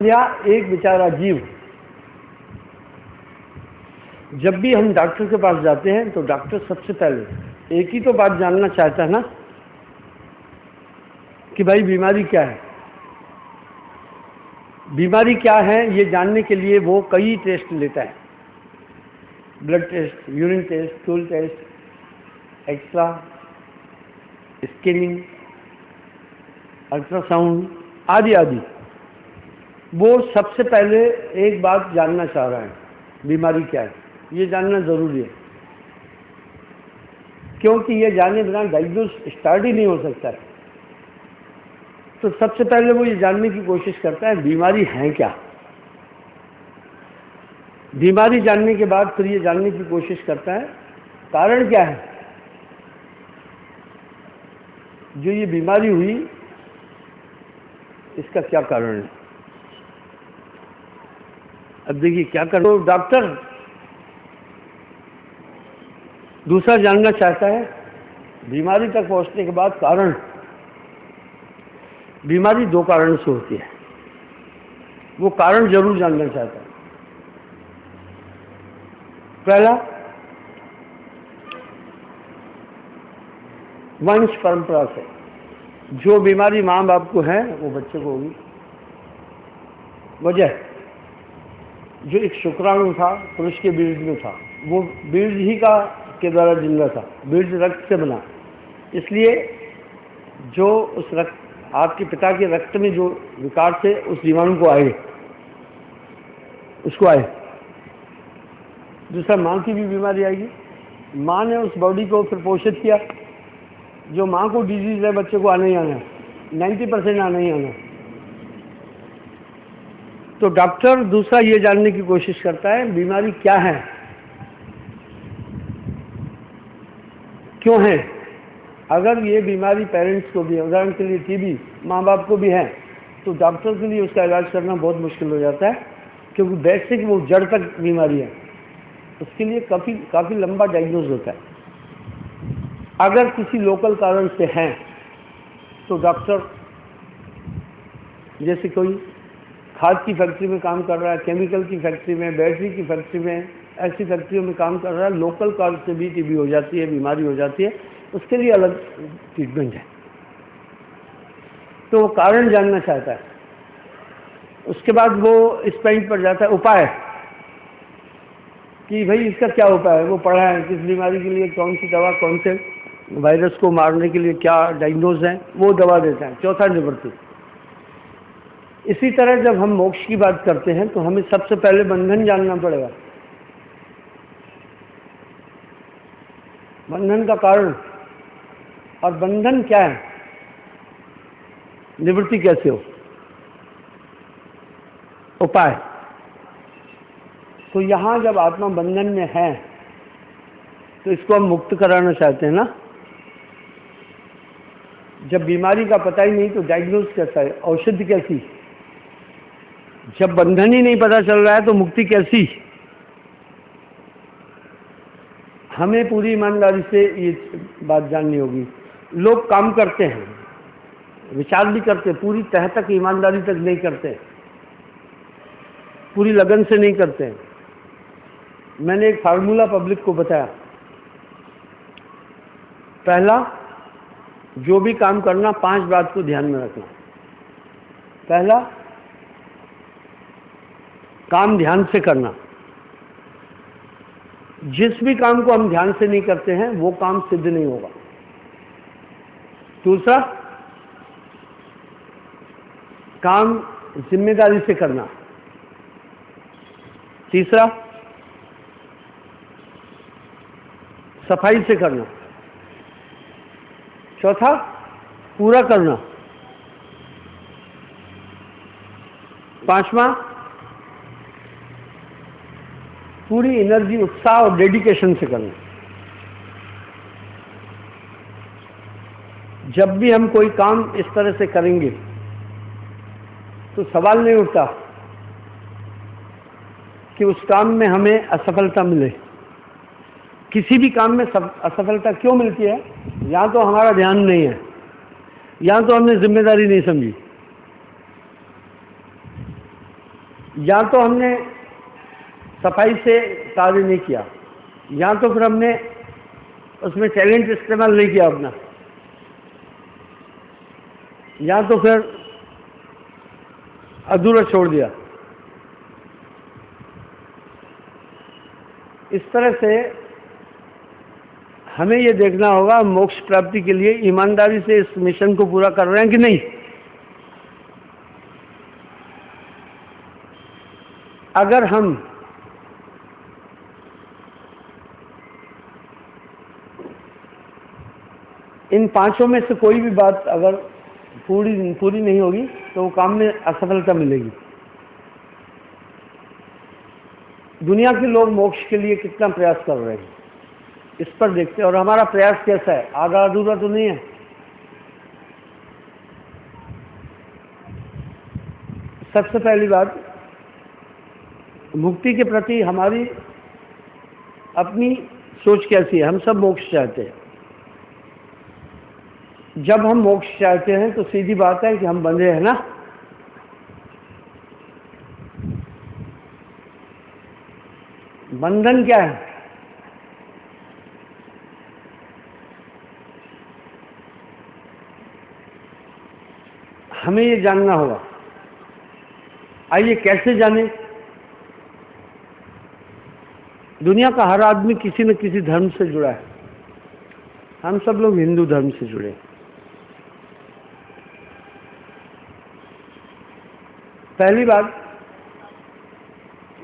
या एक बेचारा जीव, जब भी हम डॉक्टर के पास जाते हैं तो डॉक्टर सबसे पहले एक ही तो बात जानना चाहता है ना कि भाई बीमारी क्या है। बीमारी क्या है ये जानने के लिए वो कई टेस्ट लेता है, blood test, urine test, stool test, x-ray, scanning, ultrasound आदि आदि। वो सबसे पहले एक बात जानना चाह रहा है, बीमारी क्या है, ये जानना ज़रूरी है, क्योंकि ये जाने बिना डायग्नोज स्टार्ट ही नहीं हो सकता है। तो सबसे पहले वो ये जानने की कोशिश करता है बीमारी है क्या। बीमारी जानने के बाद फिर ये जानने की कोशिश करता है कारण क्या है, जो ये बीमारी हुई इसका क्या कारण है। अब देखिए क्या कर, तो डॉक्टर दूसरा जानना चाहता है बीमारी तक पहुंचने के बाद कारण। बीमारी दो कारण से होती है, वो कारण जरूर जानना चाहता है। पहला, वंश परंपरा से जो बीमारी माँ बाप को है वो बच्चे को होगी। वजह, जो एक शुक्राणु था पुरुष के बीज में था, वो बीज ही का के द्वारा जिंदा था, बीज रक्त से बना, इसलिए जो उस रक्त, आपके पिता के रक्त में जो विकार थे उस जीवाणु को आए, उसको आए। दूसरा, माँ की भी बीमारी आएगी, माँ ने उस बॉडी को फिर पोषित किया। जो माँ को डिजीज है बच्चे को आना ही आना है, 90% आना ही आना है। तो डॉक्टर दूसरा ये जानने की कोशिश करता है बीमारी क्या है, क्यों है। अगर ये बीमारी पेरेंट्स को भी है, उदाहरण के लिए टीबी माँ बाप को भी है, तो डॉक्टर के लिए उसका इलाज करना बहुत मुश्किल हो जाता है, क्योंकि बेसिक वो जड़ तक बीमारी है, उसके लिए काफ़ी लंबा डायग्नोज होता है। अगर किसी लोकल कारण से है तो डॉक्टर, जैसे कोई खाद की फैक्ट्री में काम कर रहा है, केमिकल की फैक्ट्री में, बैटरी की फैक्ट्री में, ऐसी फैक्ट्रियों में काम कर रहा है, लोकल कारण से भी टीबी हो जाती है, बीमारी हो जाती है, उसके लिए अलग ट्रीटमेंट है। तो वो कारण जानना चाहता है। उसके बाद वो इस पॉइंट पर जाता है उपाय, कि भाई इसका क्या उपाय है। वो पढ़ा है किस बीमारी के लिए कौन सी दवा, कौन से वायरस को मारने के लिए क्या डायग्नोज है, वो दवा देता है। चौथा, निवृत्ति। इसी तरह जब हम मोक्ष की बात करते हैं तो हमें सबसे पहले बंधन जानना पड़ेगा, बंधन का कारण, और बंधन क्या है, निवृत्ति कैसे हो, उपाय। तो यहाँ जब आत्मा बंधन में है तो इसको हम मुक्त कराना चाहते हैं ना। जब बीमारी का पता ही नहीं तो डायग्नोज कैसा है, औषधि कैसी। जब बंधन ही नहीं पता चल रहा है तो मुक्ति कैसी। हमें पूरी ईमानदारी से ये बात जाननी होगी। लोग काम करते हैं, विचार भी करते हैं, पूरी तह तक ईमानदारी तक नहीं करते, पूरी लगन से नहीं करते। मैंने एक फार्मूला पब्लिक को बताया, पहला, जो भी काम करना 5 बात को ध्यान में रखना। पहला, काम ध्यान से करना। जिस भी काम को हम ध्यान से नहीं करते हैं वो काम सिद्ध नहीं होगा। दूसरा, काम जिम्मेदारी से करना। तीसरा, सफाई से करना। चौथा, पूरा करना। पांचवा, पूरी एनर्जी, उत्साह और डेडिकेशन से करना। जब भी हम कोई काम इस तरह से करेंगे तो सवाल नहीं उठता कि उस काम में हमें असफलता मिले। किसी भी काम में असफलता क्यों मिलती है, या तो हमारा ध्यान नहीं है, या तो हमने जिम्मेदारी नहीं समझी। या तो हमने सफाई से कार्य नहीं किया, या तो फिर हमने उसमें टैलेंट इस्तेमाल नहीं किया अपना, या तो फिर अधूरा छोड़ दिया। इस तरह से हमें ये देखना होगा मोक्ष प्राप्ति के लिए ईमानदारी से इस मिशन को पूरा कर रहे हैं कि नहीं। अगर हम इन पांचों में से कोई भी बात अगर पूरी नहीं होगी तो वो काम में असफलता मिलेगी। दुनिया के लोग मोक्ष के लिए कितना प्रयास कर रहे हैं इस पर देखते हैं, और हमारा प्रयास कैसा है, आधा अधूरा तो नहीं है। सबसे पहली बात, मुक्ति के प्रति हमारी अपनी सोच कैसी है। हम सब मोक्ष चाहते हैं। जब हम मोक्ष चाहते हैं तो सीधी बात है कि हम बंधे हैं ना। बंधन क्या है? हमें ये जानना होगा। आइए कैसे जाने? दुनिया का हर आदमी किसी न किसी धर्म से जुड़ा है। हम सब लोग हिंदू धर्म से जुड़े। पहली बात,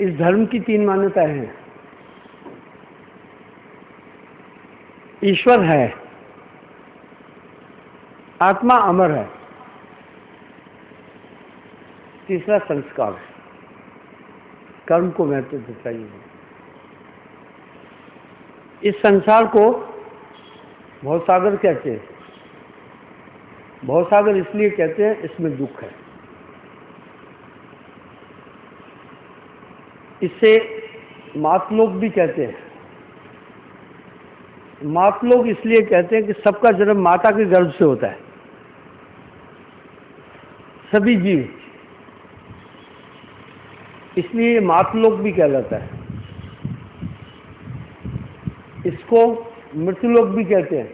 इस धर्म की 3 मान्यताएं हैं। ईश्वर है, आत्मा अमर है, तीसरा संस्कार है। कर्म को महत्व देता ही है। इस संसार को भवसागर कहते हैं। भवसागर इसलिए कहते हैं इसमें दुख है। इसे मातलोक भी कहते हैं। मातलोक इसलिए कहते हैं कि सबका जन्म माता के गर्भ से होता है, सभी जीव, इसलिए ये मातलोक भी कहलाता है। इसको मृत्युलोक भी कहते हैं।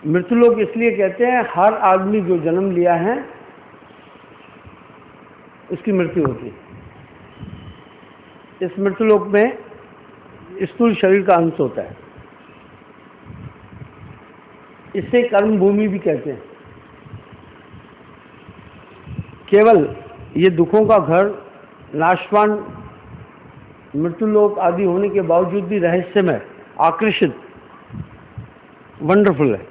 मृत्युलोक इसलिए कहते हैं हर आदमी जो जन्म लिया है उसकी मृत्यु होती है। इस मृत्युलोक में स्थूल शरीर का अंश होता है। इसे कर्म भूमि भी कहते हैं। केवल ये दुखों का घर, नाशवान मृत्युलोक आदि होने के बावजूद भी रहस्यमय, आकर्षित, वंडरफुल है।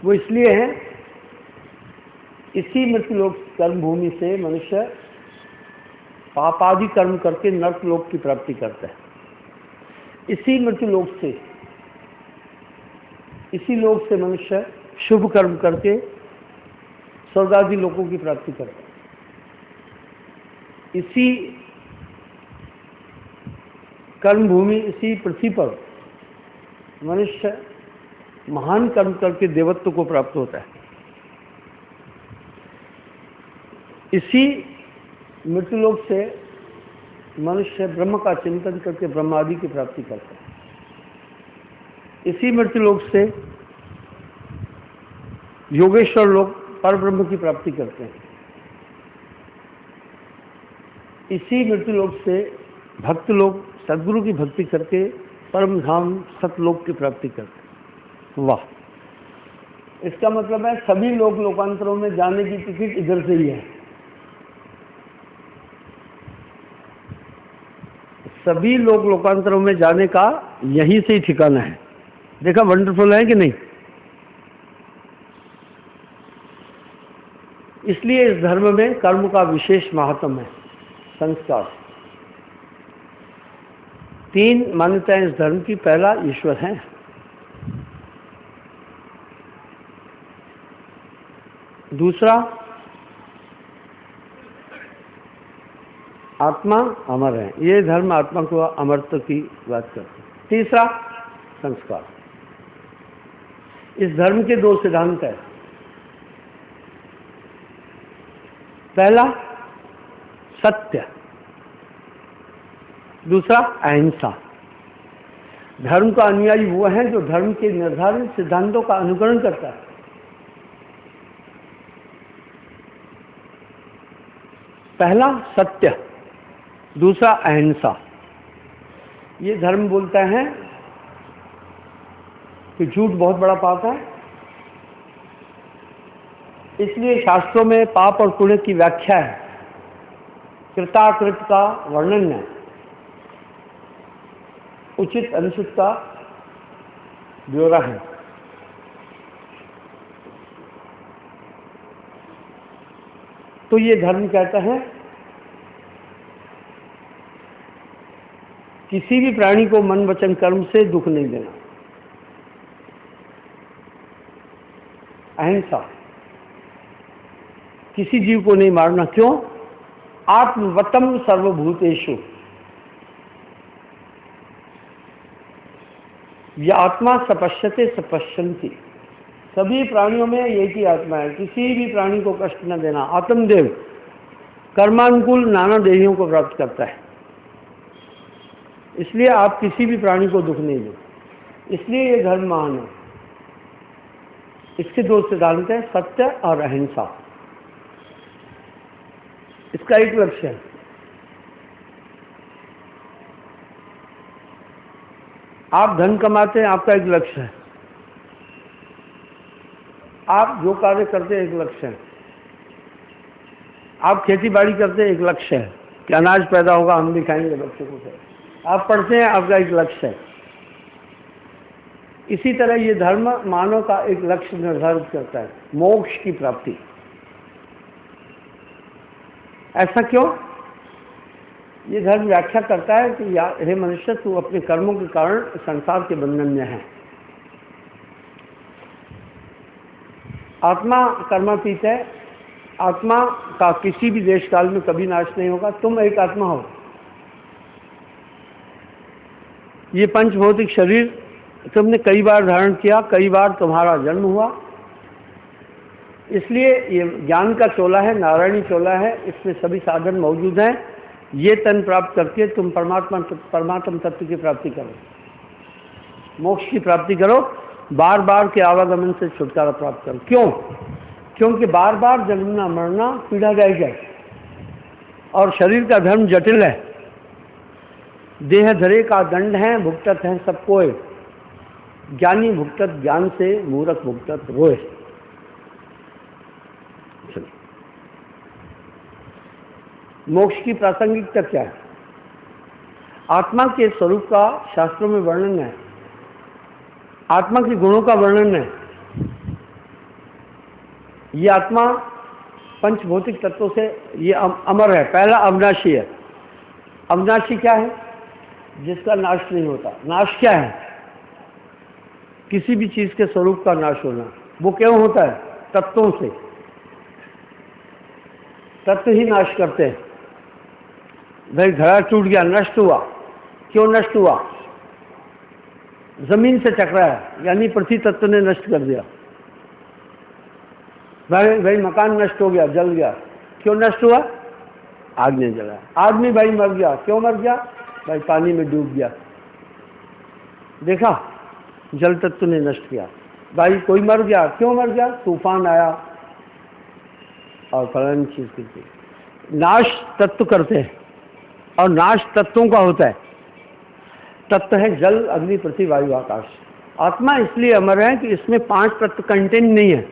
वो इसलिए है, इसी मृत्युलोक कर्म भूमि से मनुष्य पापादि कर्म करके नरक लोक की प्राप्ति करता है। इसी मृत्युलोक से, इसी लोक से मनुष्य शुभ कर्म करके स्वर्गादि लोकों की प्राप्ति करता है। इसी कर्म भूमि, इसी पृथ्वी पर मनुष्य महान कर्म करके देवत्व को प्राप्त होता है। इसी मृत्युलोक से मनुष्य ब्रह्म का चिंतन करके ब्रह्मादि की प्राप्ति करता है। इसी मृत्युलोक से योगेश्वर लोग पर ब्रह्म की प्राप्ति करते हैं। इसी मृत्युलोक से भक्त लोग सद्गुरु की भक्ति करके परम धाम सतलोक की प्राप्ति करते हैं। वाह! इसका मतलब है सभी लोक लोकांतरों में जाने की टिकट इधर से ही है। सभी लोक लोकांतरों में जाने का यहीं से ही ठिकाना है। देखा वंडरफुल है कि नहीं? इसलिए इस धर्म में कर्म का विशेष महात्म है। संस्कार, 3 मान्यताएं इस धर्म की। पहला, ईश्वर है। दूसरा, आत्मा अमर है। ये धर्म आत्मा को अमरत्व की बात करते हैं। तीसरा, संस्कार। इस धर्म के 2 सिद्धांत हैं। पहला सत्य, दूसरा अहिंसा। धर्म का अनुयायी वो है जो धर्म के निर्धारित सिद्धांतों का अनुकरण करता है। पहला सत्य, दूसरा अहिंसा। ये धर्म बोलता है कि झूठ बहुत बड़ा पाप है, इसलिए शास्त्रों में पाप और पुण्य की व्याख्या है, कृताकृत का वर्णन है, उचित अनुचित का ब्यौरा है। तो ये धर्म कहता है किसी भी प्राणी को मन वचन कर्म से दुख नहीं देना। अहिंसा, किसी जीव को नहीं मारना। क्यों? आत्मवतम सर्वभूतेषु, यह आत्मा सपश्यते सपश्यन्ति। सभी प्राणियों में एक ही आत्मा है, किसी भी प्राणी को कष्ट न देना। आत्मदेव कर्मानुकूल नाना देहियों को प्राप्त करता है, इसलिए आप किसी भी प्राणी को दुख नहीं दो। इसलिए ये धर्म महान है। इसके दो सिद्धांत हैं, सत्य और अहिंसा। इसका एक लक्ष्य है, आप धन कमाते हैं, आपका एक लक्ष्य है। आप जो कार्य करते हैं एक लक्ष्य है। आप खेती बाड़ी करते हैं, एक लक्ष्य है कि अनाज पैदा होगा, हम भी खाएंगे, बच्चों को खाएंगे। आप पढ़ते हैं, आपका एक लक्ष्य है। इसी तरह ये धर्म मानव का एक लक्ष्य निर्धारित करता है, मोक्ष की प्राप्ति। ऐसा क्यों? ये धर्म व्याख्या करता है कि हे मनुष्य, तू अपने कर्मों के कारण संसार के बंधन में है। आत्मा कर्मातीत है, आत्मा का किसी भी देश काल में कभी नाश नहीं होगा। तुम एक आत्मा हो। ये पंचभौतिक शरीर तुमने कई बार धारण किया, कई बार तुम्हारा जन्म हुआ, इसलिए ये ज्ञान का चोला है, नारायणी चोला है। इसमें सभी साधन मौजूद हैं। ये तन प्राप्त करके तुम परमात्म तत्व की प्राप्ति करो, मोक्ष की प्राप्ति करो, बार बार के आवागमन से छुटकारा प्राप्त करो। क्यों? क्योंकि बार बार जन्मना मरना पीड़ादायक है और शरीर का धर्म जटिल है। देह धरे का दंड है, भुगतत है सब कोय। ज्ञानी भुगतत ज्ञान से, मूर्ख भुगतत रोए। मोक्ष की प्रासंगिकता क्या है? आत्मा के स्वरूप का शास्त्रों में वर्णन है, आत्मा के गुणों का वर्णन है। ये आत्मा पंचभौतिक तत्वों से ये अमर है। पहला अविनाशी है। अविनाशी क्या है? जिसका नाश नहीं होता। नाश क्या है? किसी भी चीज के स्वरूप का नाश होना। वो क्यों होता है? तत्वों से। तत्व ही नाश करते हैं। भाई घड़ा टूट गया, नष्ट हुआ। क्यों नष्ट हुआ? जमीन से टकराया, यानी पृथ्वी तत्व ने नष्ट कर दिया। भाई मकान नष्ट हो गया, जल गया। क्यों नष्ट हुआ? आग ने जलाया। आदमी भाई मर गया। क्यों मर गया? भाई पानी में डूब गया। देखा, जल तत्व ने नष्ट किया। भाई कोई मर गया। क्यों मर गया? तूफान आया और फलानी चीज की। नाश तत्व करते हैं और नाश तत्वों का होता है। तत्व है जल, अग्नि, पृथ्वी, वायु, आकाश। आत्मा इसलिए अमर है कि इसमें 5 तत्व कंटेंट नहीं है।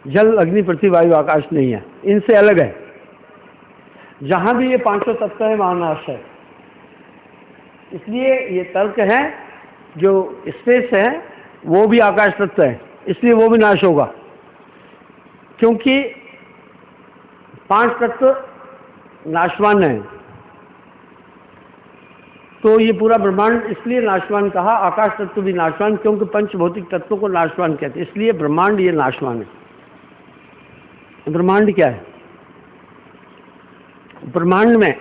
जल, अग्नि, पृथ्वी, वायु, आकाश नहीं है, इनसे अलग है। जहां भी ये 5 तत्व है वहां नाश है। इसलिए ये तर्क है, जो स्पेस है वो भी आकाश तत्व है, इसलिए वो भी नाश होगा। क्योंकि 5 तत्व नाशवान है। तो ये पूरा ब्रह्मांड इसलिए नाशवान कहा। आकाश तत्व भी नाशवान, क्योंकि पंचभौतिक तत्वों को नाशवान कहते हैं, इसलिए ब्रह्मांड ये नाशवान है। ब्रह्मांड क्या है? ब्रह्मांड में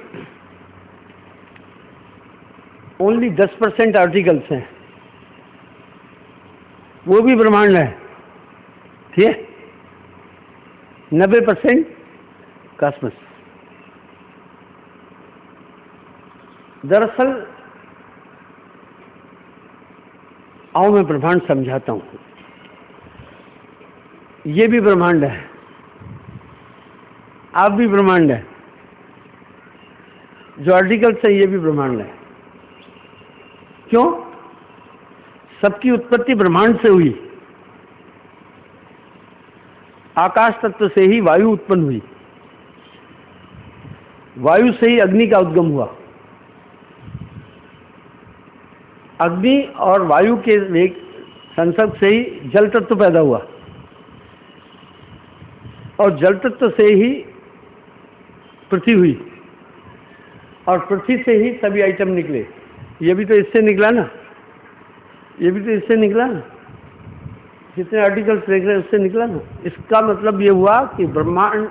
ओनली 10% आर्टिकल्स हैं, वो भी ब्रह्मांड है। ठीक है? 90% कॉस्मस। दरअसल आओ मैं ब्रह्मांड समझाता हूं। ये भी ब्रह्मांड है, आप भी ब्रह्मांड है, जो आर्टिकल्स है ये भी ब्रह्मांड है। क्यों? सबकी उत्पत्ति ब्रह्मांड से हुई। आकाश तत्व से ही वायु उत्पन्न हुई, वायु से ही अग्नि का उद्गम हुआ, अग्नि और वायु के वेग संसर्ग से ही जल तत्व पैदा हुआ, और जल तत्व से ही पृथ्वी हुई, और पृथ्वी से ही सभी आइटम निकले। ये भी तो इससे निकला ना, ये भी तो इससे निकला ना, जितने आर्टिकल्स देख रहे हैं उससे निकला ना। इसका मतलब ये हुआ कि ब्रह्मांड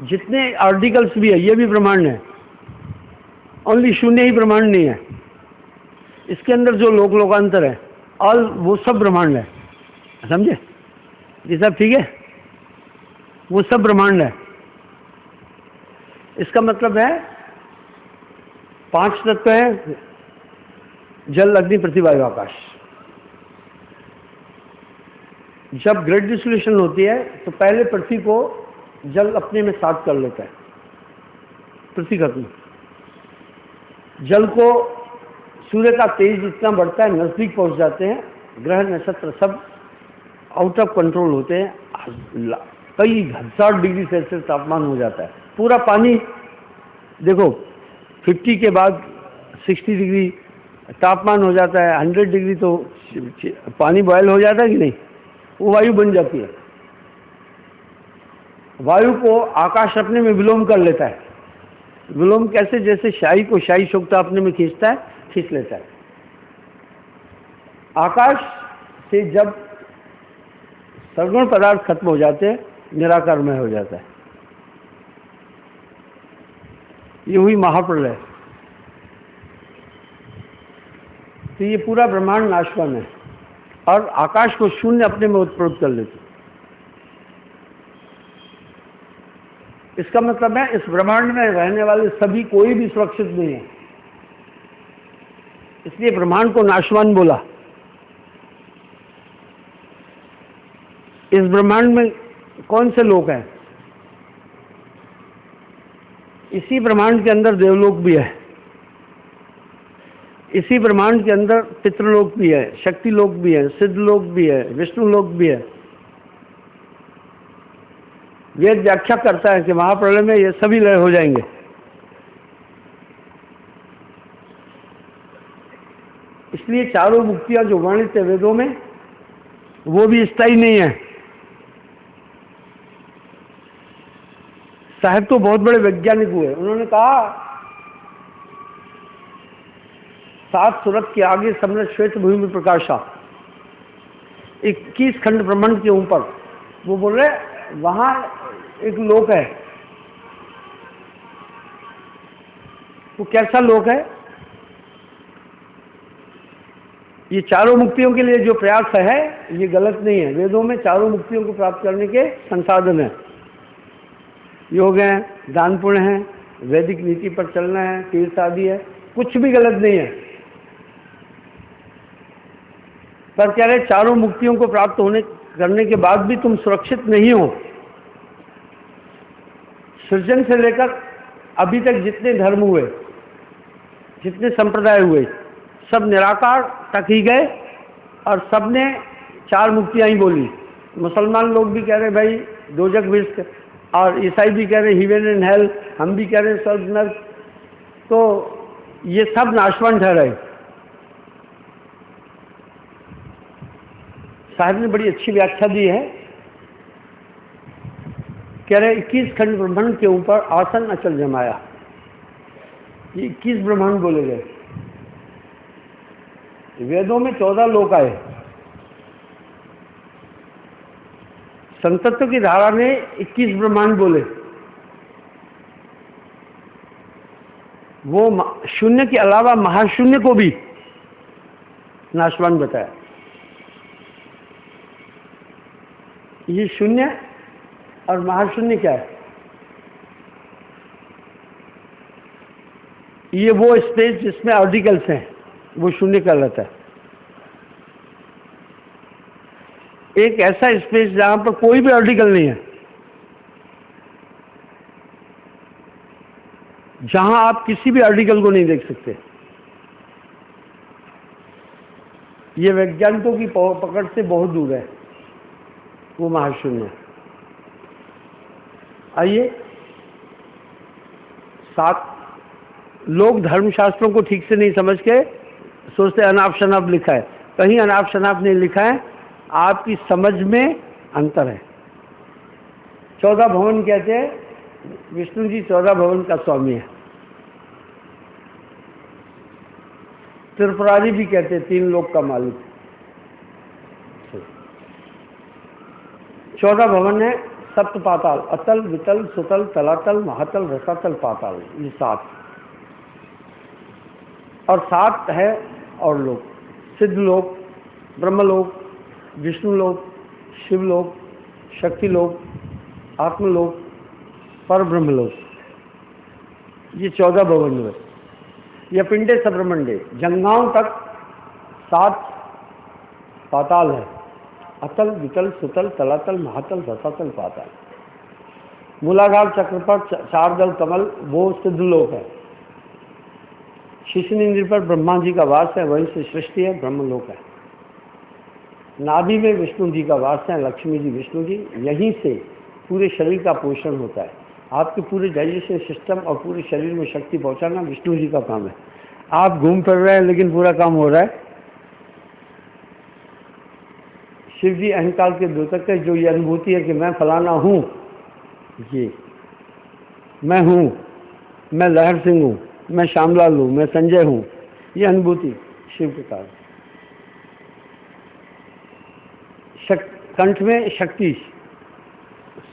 जितने आर्टिकल्स भी है ये भी ब्रह्मांड है, ओनली शून्य ही ब्रह्मांड नहीं है। इसके अंदर जो लोक लोकांतर है ऑल, वो सब ब्रह्मांड है। समझे? ये सब ठीक है, वो सब ब्रह्मांड है। इसका मतलब है 5 तत्व है, जल अग्नि पृथ्वी वायु आकाश। जब ग्रेट डिसोल्यूशन होती है तो पहले पृथ्वी को जल अपने में साथ कर लेता है, पृथ्वी खत्म। जल को सूर्य का तेज इतना बढ़ता है, नजदीक पहुंच जाते हैं, ग्रह नक्षत्र सब आउट ऑफ कंट्रोल होते हैं, कई 1000 डिग्री सेल्सियस तापमान हो जाता है। पूरा पानी देखो 50 के बाद 60 डिग्री तापमान हो जाता है, 100 डिग्री तो पानी बॉयल हो जाता है कि नहीं, वो वायु बन जाती है। वायु को आकाश अपने में विलोम कर लेता है। विलोम कैसे? जैसे शाही को शाही शोकता अपने में खींचता है, खींच लेता है। आकाश से जब सगुण पदार्थ खत्म हो जाते हैं, निराकारमय हो जाता है। ये हुई महाप्रलय। तो ये पूरा ब्रह्मांड नाशवान है और आकाश को शून्य अपने में उत्प्रोत कर लेते। इसका मतलब है इस ब्रह्मांड में रहने वाले सभी कोई भी सुरक्षित नहीं है, इसलिए ब्रह्मांड को नाशवान बोला। इस ब्रह्मांड में कौन से लोक हैं? इसी ब्रह्मांड के अंदर देवलोक भी है, इसी ब्रह्मांड के अंदर पितृलोक भी है, शक्ति लोक भी है, सिद्ध लोक भी है, विष्णु लोक भी है। वेद व्याख्या करता है कि महाप्रलय में ये सभी लय हो जाएंगे। इसलिए चारों मुक्तियां जो वर्णित है वेदों में, वो भी स्थायी नहीं है। साहब तो बहुत बड़े वैज्ञानिक हुए, उन्होंने कहा 7 सूरत के आगे सबने श्वेत भूमि में प्रकाशा, 21 खंड ब्रह्मांड के ऊपर। वो बोल रहे वहां एक लोक है। वो कैसा लोक है? ये चारों मुक्तियों के लिए जो प्रयास है ये गलत नहीं है। वेदों में चारों मुक्तियों को प्राप्त करने के संसाधन है, योग है, दान पुण्य है, वैदिक नीति पर चलना है, तीर्थ आदि है, कुछ भी गलत नहीं है। पर कह रहे चारों मुक्तियों को प्राप्त होने करने के बाद भी तुम सुरक्षित नहीं हो। सृजन से लेकर अभी तक जितने धर्म हुए, जितने संप्रदाय हुए, सब निराकार तक ही गए और सबने 4 मुक्तियां ही बोली। मुसलमान लोग भी कह रहे भाई दोजक विश्व, और ईसाई भी कह रहे हेवन एंड हेल, हम भी कह रहे स्वर्ग नर्क। तो ये सब नाशवान ठहराए। साहब ने बड़ी अच्छी व्याख्या दी है, कह रहे 21 खंड ब्रह्मांड के ऊपर आसन अचल जमाया। ये 21 ब्रह्मांड बोले गए। वेदों में 14 लोक आए। संतत्व की धारा ने 21 ब्रह्मांड बोले। वो शून्य के अलावा महाशून्य को भी नाशवान बताया। ये शून्य और महाशून्य क्या है? ये वो स्पेस जिसमें आर्टिकल्स हैं, वो शून्य कहलाता है। एक ऐसा स्पेस जहां पर कोई भी आर्टिकल नहीं है, जहां आप किसी भी आर्टिकल को नहीं देख सकते, ये वैज्ञानिकों की पकड़ से बहुत दूर है, वो महाशून्य। आइए, 7 लोग धर्मशास्त्रों को ठीक से नहीं समझ के सोचते अनाप शनाप लिखा है। कहीं अनाप शनाप नहीं लिखा है, आपकी समझ में अंतर है। 14 भवन कहते हैं, विष्णु जी 14 भवन का स्वामी है। त्रिपुरारी भी कहते हैं 3 लोक का मालिक। 14 भवन है, सप्त पाताल, अतल, वितल, सुतल, तलातल, महातल, रसातल, पाताल, ये 7। और 7 है और लोक, सिद्ध लोक, ब्रह्मलोक, विष्णु लोक, शिवलोक, शक्ति लोक, आत्मलोक, पर ब्रह्मलोक, ये 14 भवन हुए। यह पिंडे सब्रमंडे, जंघाओं तक 7 पाताल है, अतल, वितल, सुतल, तलातल, महातल, रसातल, पाताल। मूलाधार चक्र पर 4 दल कमल, वो सिद्ध लोक है। शिशुन इंद्र पर ब्रह्मा जी का वास है, वहीं से सृष्टि है, ब्रह्मलोक है। नाभि में विष्णु जी का वास है, लक्ष्मी जी, विष्णु जी, यहीं से पूरे शरीर का पोषण होता है। आपके पूरे डाइजेशन सिस्टम और पूरे शरीर में शक्ति पहुंचाना विष्णु जी का काम है। आप घूम फिर रहे हैं लेकिन पूरा काम हो रहा है। शिव जी अहंकार के द्योतक है, जो ये अनुभूति है कि मैं फलाना हूँ, ये मैं हूँ, मैं लहर सिंह हूँ, मैं श्यामलाल हूँ, मैं संजय हूँ, ये अनुभूति शिव के कारण। कंठ में शक्ति,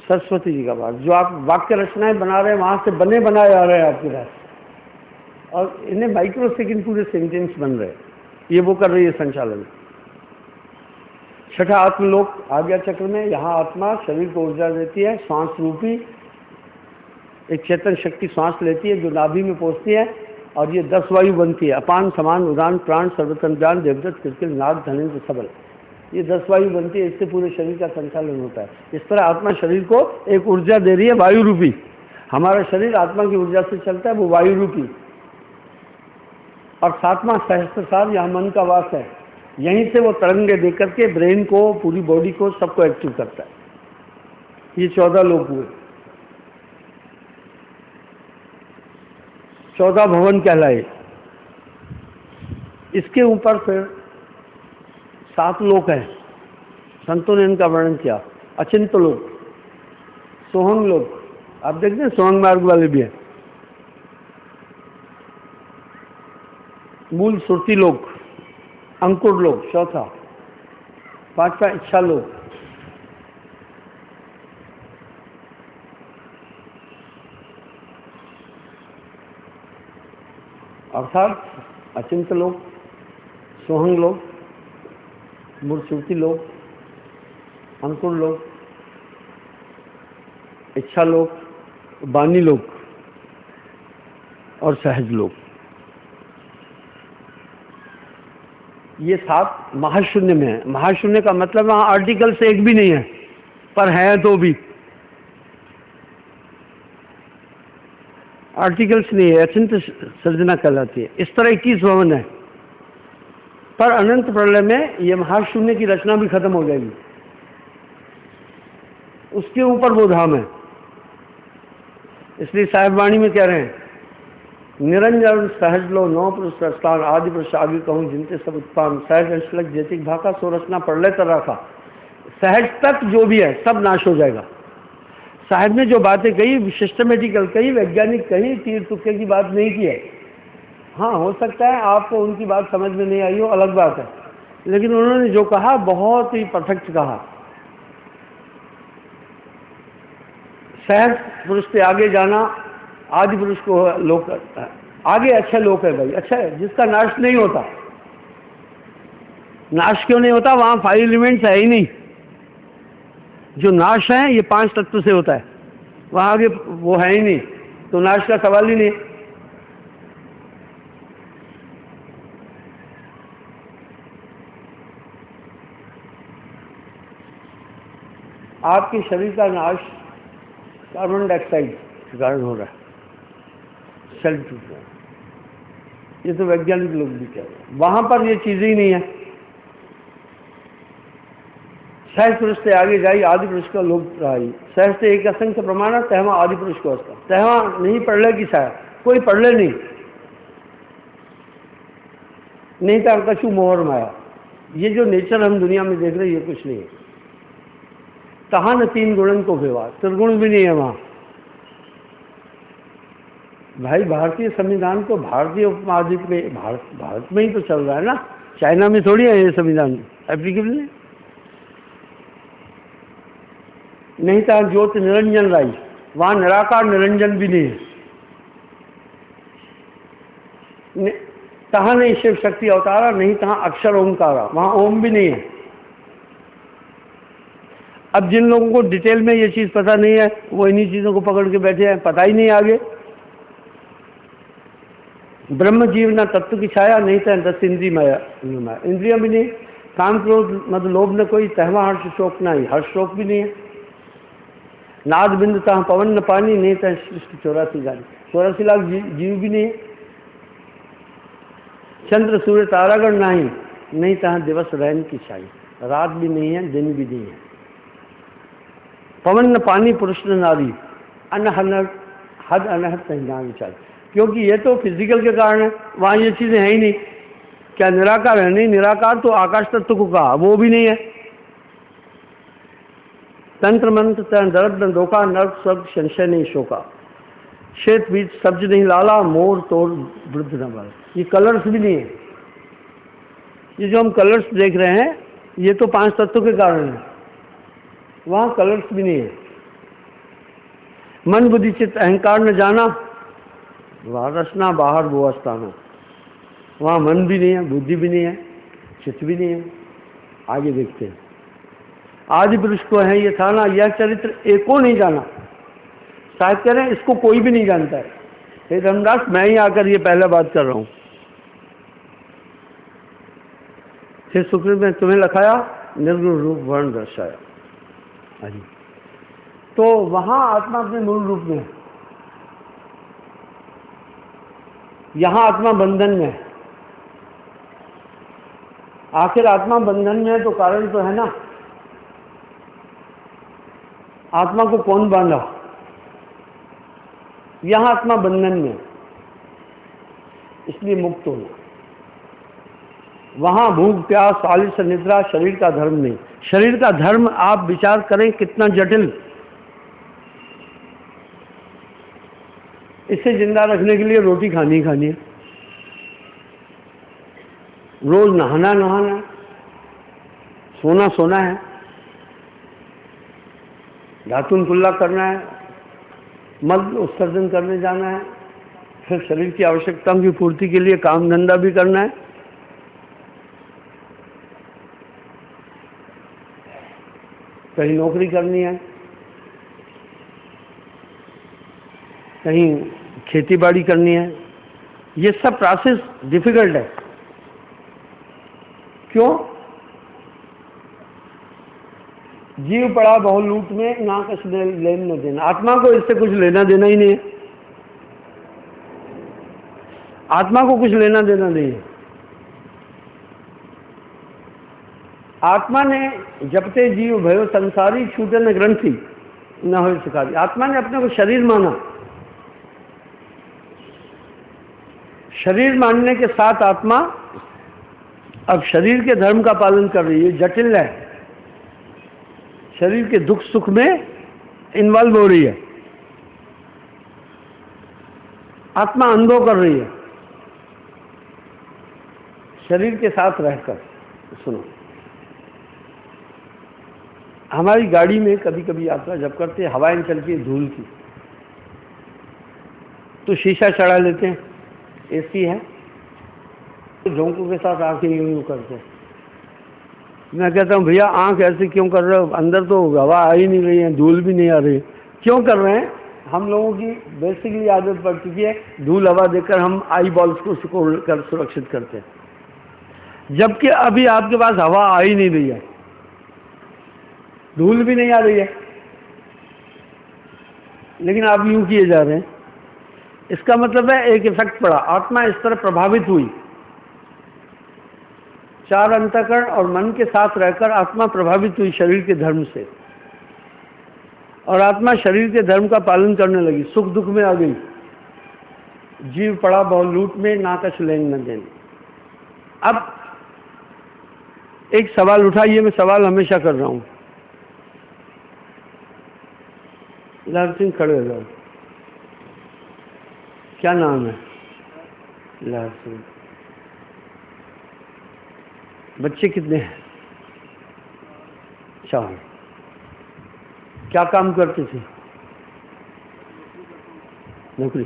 सरस्वती जी का वास। जो आप वाक्य रचनाएं बना रहे हैं, वहां से बने बनाए आ रहे हैं आपके पास, और इन्हें माइक्रो सेकेंड पूरे सेंटेंस बन रहे हैं, ये वो कर रही है संचालन। छठा आत्मलोक आज्ञा चक्र में, यहाँ आत्मा शरीर को ऊर्जा देती है, श्वास रूपी एक चेतन शक्ति श्वास लेती है जो नाभि में पहुंचती है, और ये 10 वायु बनती है, अपान, समान, उदान, प्राण, सर्वतन, ज्ञान, देवदत्त, किरकिर, नाग, धनेन्द्र, सबल, ये 10 वायु बनती है। इससे पूरे शरीर का संचालन होता है। इस तरह आत्मा शरीर को एक ऊर्जा दे रही है, वायु रूपी। हमारा शरीर आत्मा की ऊर्जा से चलता है, वो वायु रूपी। और 7वां सहस्त्रसार, यहाँ मन का वास है, यहीं से वो तरंगे देकर के ब्रेन को, पूरी बॉडी को, सबको एक्टिव करता है। ये 14 लोक हुए, 14 भवन कहलाए। इसके ऊपर फिर 7 लोक हैं, संतों ने इनका वर्णन किया। अचिंत लोक, सोहंग लोक, आप देखते हैं सोहंग मार्ग वाले भी हैं। मूल सुरती लोक, अंकुर लोक, चौथा। 5वां इच्छा लोक, अर्थात अचिंत लोक, सोहंग लोक, मूर्ति लोक, अंकुर लोक, इच्छा लोक, बानी लोक और सहज लोक। ये 7 महाशून्य में है। महाशून्य का मतलब वहां आर्टिकल से एक भी नहीं है, पर है तो भी आर्टिकल्स नहीं है, अचिंत सर्जना कहलाती है। इस तरह 21 भवन है। पर अनंत प्रलय में ये महाशून्य की रचना भी खत्म हो जाएगी, उसके ऊपर वो धाम है। इसलिए साहिब वाणी में कह रहे हैं, निरंजन सहज लो नौ पुरुष रचतान, आदि पुरुष आगे कहूँ जिनते सब उत्पान, सहज अंशलक जैतिक भाका सो रचना प्रलय कर रखा। सहज तक जो भी है सब नाश हो जाएगा। साहिब ने जो बातें कही, सिस्टमेटिकल कही, वैज्ञानिक कही, तीर तुक्के की बात नहीं की है। हाँ, हो सकता है आपको उनकी बात समझ में नहीं आई हो, अलग बात है, लेकिन उन्होंने जो कहा बहुत ही परफेक्ट कहा। सहज पुरुष से आगे जाना, आदि पुरुष को लोक, आगे अच्छा लोक है भाई, अच्छा है जिसका नाश नहीं होता। नाश क्यों नहीं होता? वहां 5 एलिमेंट्स है ही नहीं। जो नाश है ये 5 तत्व से होता है, वहां आगे वो है ही नहीं, तो नाश का सवाल ही नहीं। आपके शरीर का नाश कार्बन डाइऑक्साइड के कारण हो रहा है, सेल टूट रहा है। ये तो वैज्ञानिक लोग भी कह रहे हैं। वहां पर ये चीजें ही नहीं है। सहज पुरुष से आगे जाई आदि पुरुष का लोग रही, सहज से एक असंख्य प्रमाण तहवा आदि पुरुष को असका। तहवा नहीं पढ़ ले कि शायद कोई पढ़ ले नहीं तो कछु मोहर माया। ये जो नेचर हम दुनिया में देख रहे हैं ये कुछ नहीं है। तहा न तीन गुणन को व्यवहार, त्रिगुण भी नहीं है वहां। भाई भारतीय संविधान तो भारतीय उपमहाद्वीप में भारत में ही तो चल रहा है ना, चाइना में थोड़ी है ये संविधान एप्लीकेबल है। नहीं था ज्योति निरंजन राई, वहां निराकार निरंजन भी नहीं है। तहा नहीं शिव शक्ति अवतारा, नहीं तहा अक्षर ओमकारा, वहां ओम भी नहीं है। अब जिन लोगों को डिटेल में ये चीज पता नहीं है वो इन्हीं चीजों को पकड़ के बैठे हैं, पता ही नहीं आगे। ब्रह्म जीव न तत्व की छाया, नहीं तो 10 इंद्रिय माया, इंद्रियां भी नहीं। काम क्रोध मद लोभ न कोई, तहवा हर्ष शोक नहीं, हर्ष शोक भी नहीं है। नाद बिंद तहाँ पवन न पानी, नहीं तो 84 गानी, 84 लाख जीव भी नहीं है। चंद्र सूर्य तारागण नहीं, नहीं तहाँ दिवस रैन की छाई, रात भी नहीं है दिन भी नहीं है। पवन न पानी पुरुष न नारी, अनहद हद अनहद कहीं विचार, क्योंकि ये तो फिजिकल के कारण है, वहाँ ये चीज़ें हैं ही नहीं। क्या निराकार है? नहीं, निराकार तो आकाश तत्व को कहा, वो भी नहीं है। तंत्र मंत्र तन दर्द न धोखा, नर्क स्वर्ग संशय नहीं शोका, श्वेत बीज सब्ज नहीं लाला, मोर तोड़ वृद्ध न बाल। ये कलर्स भी नहीं है। ये जो हम कलर्स देख रहे हैं ये तो 5 तत्वों के कारण है, वहाँ कलर्स भी नहीं है। मन बुद्धि चित्त अहंकार न जाना, वहाँ रचना बाहर वो स्थाना, वहाँ मन भी नहीं है, बुद्धि भी नहीं है, चित्त भी नहीं है। आगे देखते हैं। आदि पुरुष को है ये थाना, यह चरित्र एको नहीं जाना। शायद कह रहे हैं इसको कोई भी नहीं जानता है। हे धर्मदास, मैं ही आकर ये पहला बात कर रहा हूँ। फिर सुकृत में तुम्हें लखाया, निर्गुण रूप वर्ण दर्शाया। अरे तो वहां आत्मा अपने मूल रूप में है, यहां आत्मा बंधन में है। आखिर आत्मा बंधन में है तो कारण तो है ना, आत्मा को कौन बांधा? यहां आत्मा बंधन में, इसलिए मुक्त होना। वहां भूख प्यास आलस्य निद्रा शरीर का धर्म नहीं। शरीर का धर्म आप विचार करें कितना जटिल। इसे जिंदा रखने के लिए रोटी खानी है, रोज नहाना है, सोना है, धातुन कुल्ला करना है, मल उत्सर्जन करने जाना है, फिर शरीर की आवश्यकताओं की पूर्ति के लिए काम धंधा भी करना है। कहीं नौकरी करनी है, कहीं खेती बाड़ी करनी है। ये सब प्रोसेस डिफिकल्ट है। क्यों? जीव पड़ा बहु लूट में, ना कुछ लेन न देना। आत्मा को इससे कुछ लेना देना ही नहीं है। आत्मा को कुछ लेना देना नहीं है। आत्मा ने जपते जीव भयो संसारी, छूटे न ग्रंथि न हो शिकारी। आत्मा ने अपने को शरीर माना। शरीर मानने के साथ आत्मा अब शरीर के धर्म का पालन कर रही है। जटिल है, शरीर के दुख सुख में इन्वॉल्व हो रही है। आत्मा अनुभव कर रही है शरीर के साथ रहकर। सुनो, हमारी गाड़ी में कभी कभी यात्रा जब करते हैं, हवाएं चलती है धूल की, तो शीशा चढ़ा लेते हैं, एसी है, तो झोंकों के साथ आंखें यूं करते हैं। मैं कहता हूँ भैया आंख ऐसे क्यों कर रहे हो? अंदर तो हवा आ ही नहीं रही है, धूल भी नहीं आ रही। क्यों कर रहे हैं? हम लोगों की बेसिकली आदत पड़ चुकी है, धूल हवा देकर हम आई बॉल्स को सिकोड़ कर सुरक्षित करते हैं, जबकि अभी आपके पास हवा आ ही नहीं रही है। धूल भी नहीं आ रही है, लेकिन आप यूं किए जा रहे हैं। इसका मतलब है एक इफेक्ट पड़ा, आत्मा इस तरह प्रभावित हुई। 4 अंतःकरण और मन के साथ रहकर आत्मा प्रभावित हुई शरीर के धर्म से, और आत्मा शरीर के धर्म का पालन करने लगी। सुख दुख में आ गई, जीव पड़ा बहुत लूट में, ना कछ लेन न देन। अब एक सवाल उठा, ये मैं सवाल हमेशा कर रहा हूं। लहर सिंह खड़े हो जाओ। क्या नाम है? लहर सिंह। बच्चे कितने हैं? 4। क्या काम करते थे? नौकरी,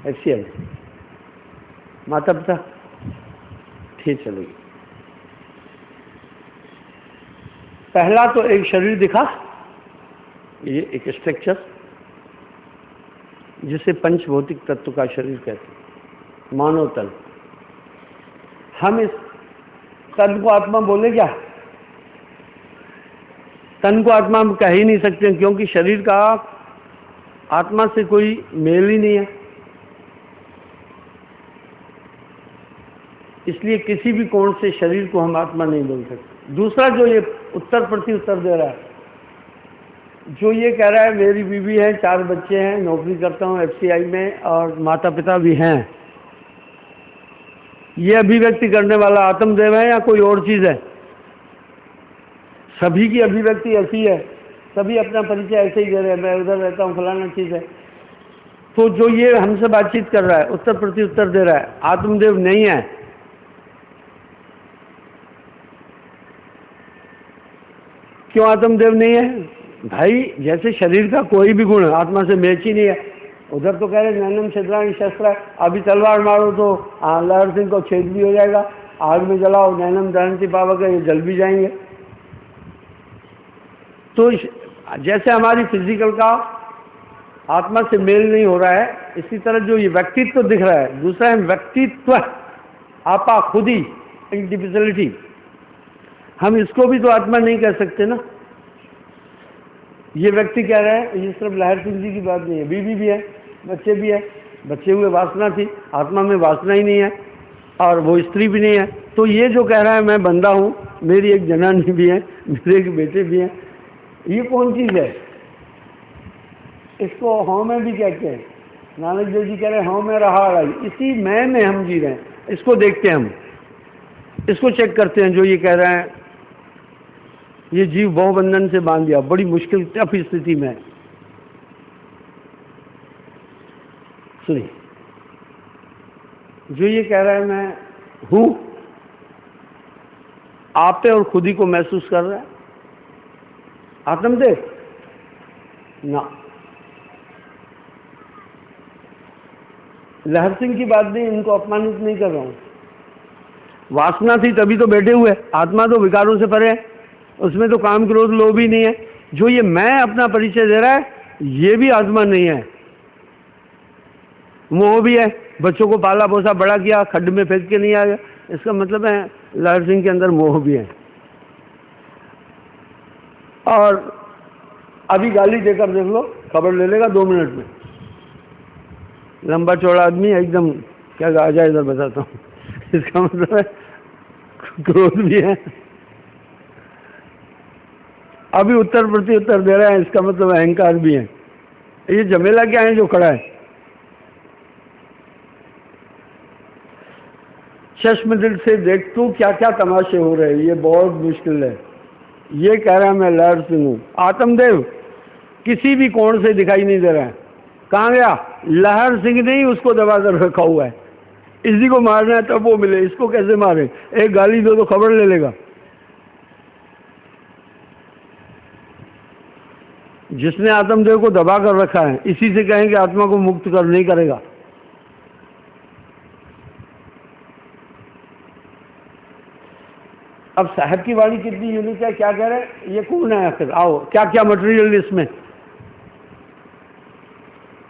HCL। माता पिता? ठीक, चलेगी। पहला तो एक शरीर दिखा, ये एक स्ट्रक्चर जिसे पंचभौतिक तत्व का शरीर कहते हैं, मानव तन। हम इस तन को आत्मा बोले क्या? तन को आत्मा हम कह ही नहीं सकते, क्योंकि शरीर का आत्मा से कोई मेल ही नहीं है। इसलिए किसी भी कोण से शरीर को हम आत्मा नहीं बोल सकते। दूसरा, जो ये उत्तर प्रत्युत्तर दे रहा है, जो ये कह रहा है मेरी बीवी है, 4 बच्चे हैं, नौकरी करता हूँ FCI में, और माता पिता भी हैं, ये अभिव्यक्ति करने वाला आत्मदेव है या कोई और चीज़ है? सभी की अभिव्यक्ति ऐसी है, सभी अपना परिचय ऐसे ही दे रहे हैं, मैं उधर रहता हूँ, फलाना चीज़ है। तो जो ये हमसे बातचीत कर रहा है, उत्तर प्रत्युत्तर दे रहा है, आत्मदेव नहीं है। क्यों आत्मदेव नहीं है? भाई, जैसे शरीर का कोई भी गुण आत्मा से मैच ही नहीं है। उधर तो कह रहे नैनम छिद्राणि शस्त्र, अभी तलवार मारो तो लहर सिंह को छेद भी हो जाएगा, आग में जलाओ नैनम दहनति पावक, ये जल भी जाएंगे। तो जैसे हमारी फिजिकल का आत्मा से मेल नहीं हो रहा है, इसी तरह जो ये व्यक्तित्व दिख रहा है, दूसरा है व्यक्तित्व, आपा, खुद ही, इंडिविजुअलिटी, हम इसको भी तो आत्मा नहीं कह सकते ना। ये व्यक्ति कह रहा है, ये सिर्फ लहर सिंह जी की बात नहीं है, बीवी भी है, बच्चे भी है, बच्चे हुए वासना थी, आत्मा में वासना ही नहीं है, और वो स्त्री भी नहीं है। तो ये जो कह रहा है मैं बंदा हूँ, मेरी एक जनानी भी है, मेरे एक बेटे भी हैं, ये कौन चीज़ है? इसको हाँ में भी कहते हैं। नानक देव जी कह रहे हैं हाँ में रहा रही, इसी मैं में हम जी रहे हैं। इसको देखते हैं, हम इसको चेक करते हैं। जो ये कह रहे हैं ये जीव बहुबंधन से बांध दिया, बड़ी मुश्किल टफ स्थिति में है। सुनिए, जो ये कह रहा है मैं हूं, आप पे और खुद ही को महसूस कर रहा है, आत्मदेव ना। लहर सिंह की बात नहीं, इनको अपमानित नहीं कर रहा हूं। वासना थी तभी तो बैठे हुए, आत्मा तो विकारों से परे है, उसमें तो काम क्रोध लोभ ही नहीं है। जो ये मैं अपना परिचय दे रहा है, ये भी आत्मा नहीं है, मोह भी है। बच्चों को पाला पोसा बड़ा किया, खड्ड में फेंक के नहीं आ गया, इसका मतलब है लहर सिंह के अंदर मोह भी है। और अभी गाली देकर देख लो, खबर ले लेगा 2 मिनट में। लंबा चौड़ा आदमी एकदम, क्या आ जाए इधर बताता हूँ। इसका मतलब है क्रोध भी है, अभी उत्तर प्रत्युत्तर दे रहा है, इसका मतलब अहंकार भी है। ये झमेला क्या है जो खड़ा है? चश्म दिल से देख तू क्या क्या तमाशे हो रहे हैं, ये बहुत मुश्किल है। ये कह रहा है मैं लहर सिंह हूं, आत्मदेव किसी भी कोण से दिखाई नहीं दे रहा है। कहाँ गया? लहर सिंह नहीं, उसको दबा कर रखा हुआ है। इसी को मारना है तब वो मिले, इसको कैसे मारे? एक गाली दो तो खबर ले लेगा। जिसने आत्मदेव को दबा कर रखा है, इसी से कहें कि आत्मा को मुक्त कर नहीं करेगा। अब साहब की वाणी कितनी यूनिक है, क्या कह रहे हैं? ये कौन है आखिर? आओ, क्या क्या मटेरियल इसमें?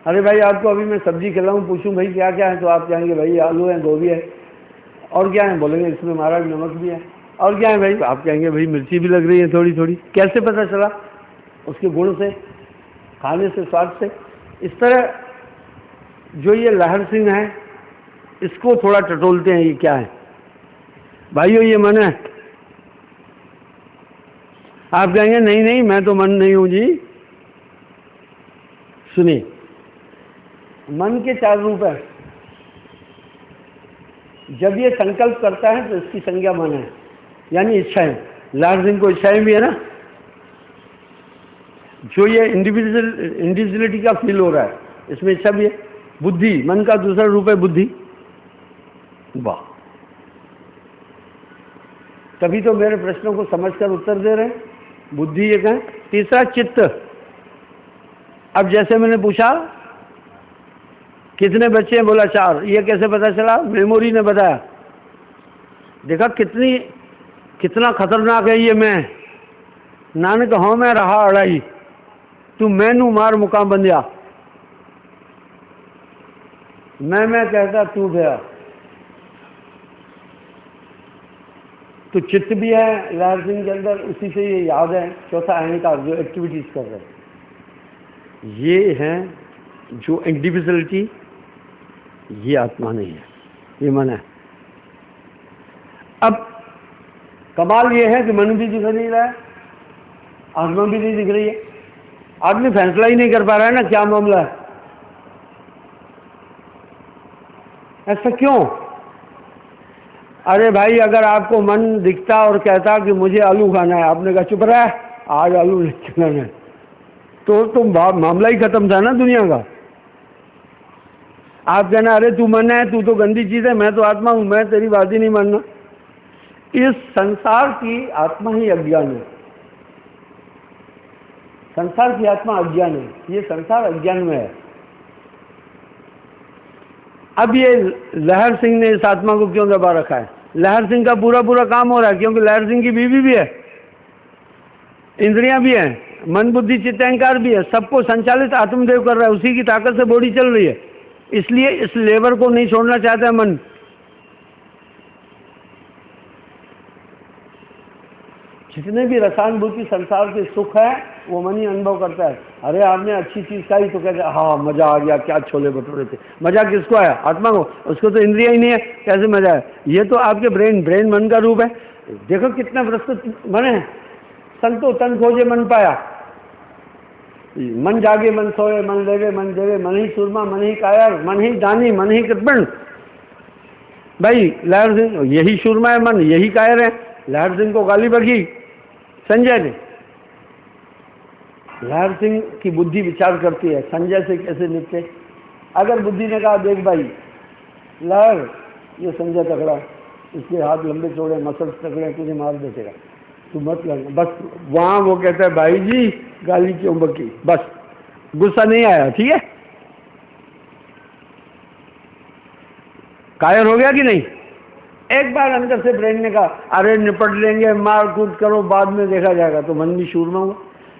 अरे भाई, आपको अभी मैं सब्जी खिलाऊं, पूछूं भाई क्या क्या है, तो आप कहेंगे भाई आलू है, गोभी है, और क्या है? बोलेंगे इसमें महाराज नमक भी है। और क्या है भाई, आप कहेंगे भाई मिर्ची भी लग रही है थोड़ी थोड़ी, कैसे पता चला? उसके गुण से, खाने से, स्वाद से। इस तरह जो ये लहर सिंह है, इसको थोड़ा टटोलते हैं, ये क्या है भाइयों, ये मन है। आप कहेंगे नहीं नहीं, मैं तो मन नहीं हूं जी। सुनिए, मन के 4 रूप है। जब ये संकल्प करता है तो इसकी संज्ञा मन है, यानी इच्छाएं। लहर सिंह को इच्छाएं भी है ना। जो ये इंडिविजुअलिटी का फील हो रहा है, इसमें इच्छा भी है। बुद्धि, मन का दूसरा रूप है बुद्धि। वाह, तभी तो मेरे प्रश्नों को समझकर उत्तर दे रहे हैं। बुद्धि एक है। तीसरा चित्त। अब जैसे मैंने पूछा कितने बच्चे हैं, बोला 4। ये कैसे पता चला? मेमोरी ने बताया। देखा कितना खतरनाक है ये मैं। नानक हो मैं रहा अड़ाई, तू मैनू मार मुकाम बंदिया। मैं कहता तू गया। तो चित्त भी है लहर सिंह के अंदर, उसी से ये याद है। चौथा अहंकार, जो एक्टिविटीज कर रहे हैं। ये है जो इंडिविजुअलिटी, ये आत्मा नहीं है, ये मन है। अब कमाल ये है कि मन भी दिख नहीं रहा है, आत्मा भी नहीं दिख रही है। आदमी फैसला ही नहीं कर पा रहा है ना क्या मामला है। ऐसा क्यों? अरे भाई, अगर आपको मन दिखता और कहता कि मुझे आलू खाना है, आपने कहा चुप रहा है, आज आलू नहीं खाना है, तो मामला ही खत्म था ना दुनिया का। आप कहना अरे तू मन है, तू तो गंदी चीज है, मैं तो आत्मा हूं, मैं तेरी बात ही नहीं मानना। इस संसार की आत्मा ही अज्ञान है। संसार की आत्मा अज्ञान है, ये संसार अज्ञान में है। अब ये लहर सिंह ने इस आत्मा को क्यों दबा रखा है? लहर सिंह का पूरा काम हो रहा है, क्योंकि लहर सिंह की बीवी भी है, इंद्रियां भी हैं, मन बुद्धि चित्त अहंकार भी है। सबको संचालित आत्मदेव कर रहा है, उसी की ताकत से बॉडी चल रही है। इसलिए इस लेबर को नहीं छोड़ना चाहता है मन। जितने भी रसानुभूति संसार के सुख है, वो मन ही अनुभव करता है। अरे आपने अच्छी चीज खाई तो कहते हाँ मजा आ गया, क्या छोले भटूरे थे। मजा किसको आया? आत्मा को। उसको तो इंद्रिया ही नहीं है, कैसे मजा आया? ये तो आपके ब्रेन मन का रूप है। देखो कितना प्रस्तुत मन है। संतो तन खोजे मन पाया, मन जागे मन सोए, मन लेवे मन देवे, मन ही सुरमा मन ही कायर, मन ही दानी मन ही कृपण। भाई लहर सिंह यही सुरमा है, मन यही कायर है। लहर सिंह को गाली बकी संजय ने। लहर सिंह की बुद्धि विचार करती है संजय से कैसे निपटे। अगर बुद्धि ने कहा देख भाई लहर, ये संजय तकड़ा, इसके हाथ लंबे चौड़े, मसल्स तकड़े, तुझे मार देगा, तू मत लड़ना। बस वहां वो कहता है भाई जी गाली क्यों बकी, बस गुस्सा नहीं आया, ठीक है। कायर हो गया कि नहीं? एक बार अंदर से ब्रेन ने कहा अरे निपट लेंगे, मार कूद करो, बाद में देखा जाएगा। तो मन भी शूरमा हुआ।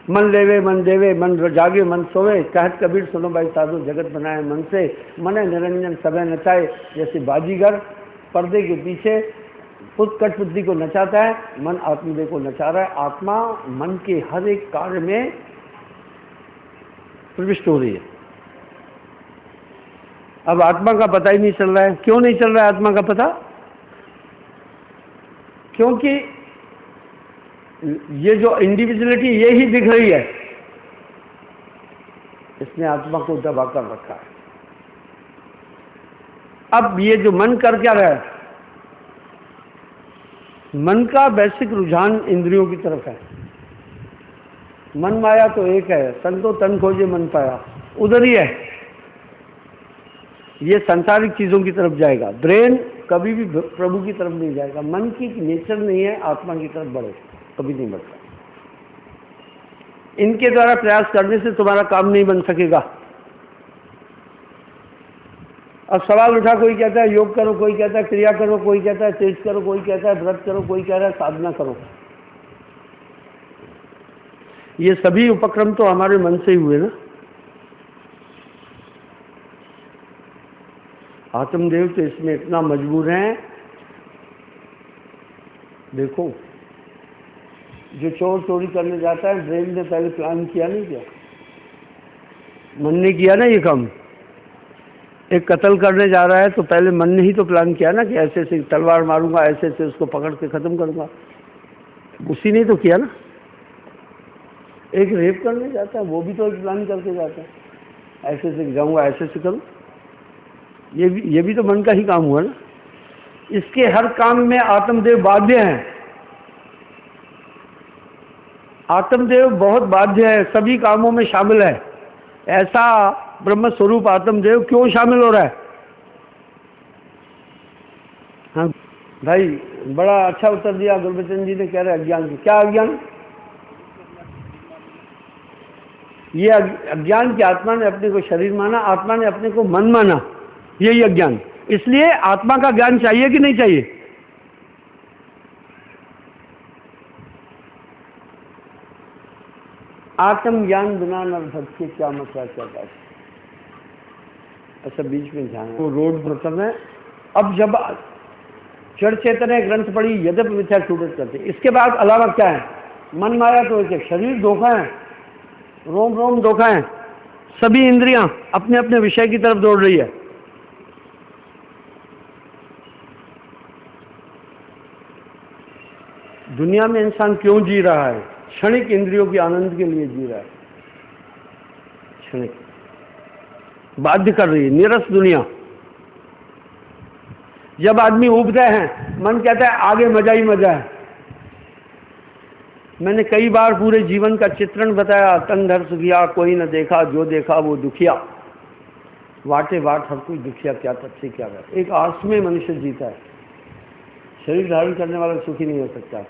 मन लेवे मन देवे, मन जागे मन सोवे, कहत कबीर सुनो भाई साधु, जगत बनाए मन से, मने निरंजन सबे नचाए। जैसे बाजीगर पर्दे के पीछे कठपुतली को नचाता है, मन आत्मदेव को नचा रहा है। आत्मा मन के हर एक कार्य में प्रविष्ट हो रही है। अब आत्मा का पता ही नहीं चल रहा है। क्यों नहीं चल रहा है आत्मा का पता? क्योंकि ये जो इंडिविजुअलिटी ये ही दिख रही है, इसने आत्मा को दबा कर रखा है। अब ये जो मन कर क्या रहा है, मन का वैश्विक रुझान इंद्रियों की तरफ है। मन माया तो एक है, संतो तन खोजे मन पाया, उधर ही है। ये सांसारिक चीजों की तरफ जाएगा। ब्रेन कभी भी प्रभु की तरफ नहीं जाएगा। मन की नेचर नहीं है आत्मा की तरफ बढ़े, कभी नहीं बढ़ता। इनके द्वारा प्रयास करने से तुम्हारा काम नहीं बन सकेगा। अब सवाल उठा, कोई कहता है योग करो, कोई कहता है क्रिया करो, कोई कहता है तेज करो, कोई कहता है व्रत करो, कोई कह रहा है साधना करो। ये सभी उपक्रम तो हमारे मन से ही हुए ना। आत्मदेव तो इसमें इतना मजबूर हैं, देखो, जो चोर चोरी करने जाता है ब्रेन ने पहले प्लान किया नहीं क्या? मन ने किया ना ये काम। एक कत्ल करने जा रहा है तो पहले मन ने ही तो प्लान किया ना कि ऐसे ऐसे तलवार मारूंगा, ऐसे ऐसे उसको पकड़ के खत्म करूंगा। उसी ने तो किया ना। एक रेप करने जाता है वो भी तो एक प्लान करके जाता है, ऐसे ऐसे जाऊंगा, ऐसे ऐसे करूँ। ये भी तो मन का ही काम हुआ ना। इसके हर काम में आत्मदेव बाध्य है। आत्मदेव बहुत बाध्य है, सभी कामों में शामिल है। ऐसा ब्रह्म स्वरूप आत्मदेव क्यों शामिल हो रहा है? हाँ भाई, बड़ा अच्छा उत्तर दिया गुरबचन जी ने। कह रहे अज्ञान की। क्या अज्ञान? ये अज्ञान की आत्मा ने अपने को शरीर माना, आत्मा ने अपने को मन माना, यही अज्ञान। इसलिए आत्मा का ज्ञान चाहिए कि नहीं चाहिए? आत्म ज्ञान बिना न भटके क्या मसला चलता है। अच्छा, बीच में ध्यान, वो रोड प्रथम है। अब जब जड़ चेतन है ग्रंथ पढ़ी, यद्यप मिथ्या छूटत करते, इसके बाद अलावा क्या है? मन माया तो एक शरीर धोखा है, रोम रोम धोखा है, सभी इंद्रियां अपने अपने विषय की तरफ दौड़ रही है। दुनिया में इंसान क्यों जी रहा है? क्षणिक इंद्रियों के आनंद के लिए जी रहा है। क्षणिक बाध्य कर रही है निरस दुनिया। जब आदमी उबते हैं, मन कहता है आगे मजा ही मजा है। मैंने कई बार पूरे जीवन का चित्रण बताया। तन धर सुखिया कोई न देखा, जो देखा वो दुखिया। वाटे वाट हर कोई दुखिया, क्या तथ्य क्या है। एक आस में मनुष्य जीता है। शरीर धारण करने वाला सुखी नहीं हो सकता।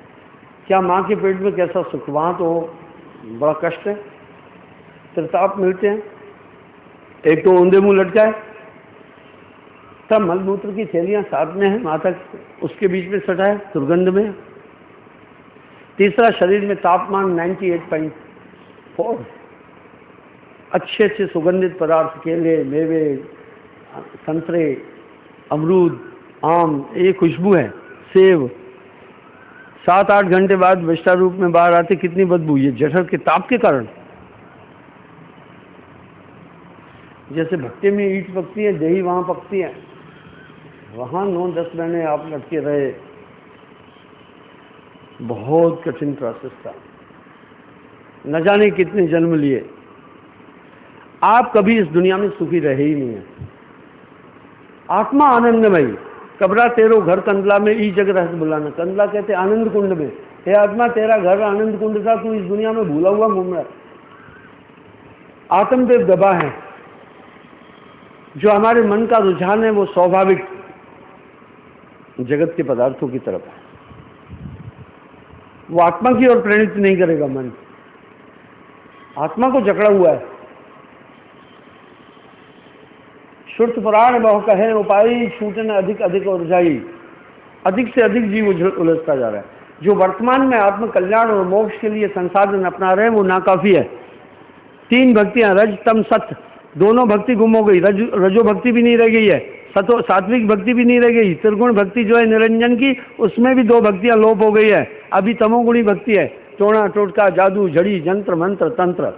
क्या माँ के पेट में कैसा सुख? वहाँ तो बड़ा कष्ट है, त्रिताप मिलते हैं। एक तो औंधे मुंह लटका है, तब मलमूत्र की थैलियाँ साथ में है, माथा उसके बीच में सटा है, दुर्गंध में। तीसरा, शरीर में तापमान 98.4। अच्छे अच्छे सुगंधित पदार्थ, केले, मेवे, संतरे, अमरूद, आम, ये खुशबू है। सेब 7-8 घंटे बाद विष्टा रूप में बाहर आते, कितनी बदबू। ये जठर के ताप के कारण। जैसे भट्टे में ईंट पकती है, दही वहाँ पकती है, वहाँ 9-10 महीने आप लटके रहे। बहुत कठिन प्रोसेस था, न जाने कितने जन्म लिए। आप कभी इस दुनिया में सुखी रहे ही नहीं है। आत्मा आनंदमयी। कबरा तेरो घर कंदला में ई जग रहस बुलाना। कंदला कहते आनंद कुंड में। हे आत्मा, तेरा घर आनंद कुंड था, तू इस दुनिया में भूला हुआ घूम रहा है। आत्मदेव दबा है। जो हमारे मन का रुझान है वो स्वाभाविक जगत के पदार्थों की तरफ है। वो आत्मा की ओर प्रेरित नहीं करेगा। मन आत्मा को जकड़ा हुआ है। श्रुत पुराण बहु कहे उपाय, छूटन अधिक अधिक उलझाई। अधिक से अधिक जीव उलझता जा रहा है। जो वर्तमान में आत्म कल्याण और मोक्ष के लिए संसाधन अपना रहे हैं वो नाकाफी है। 3 भक्तियां, रज तम सत, दोनों भक्ति गुम हो गई। रजो भक्ति भी नहीं रह गई है, सात्विक भक्ति भी नहीं रह गई। त्रिगुण भक्ति जो है निरंजन की, उसमें भी 2 भक्तियां लोप हो गई है। अभी तमोगुणी भक्ति है, टोना टोटका, जादू, झड़ी, जंत्र मंत्र, तंत्र,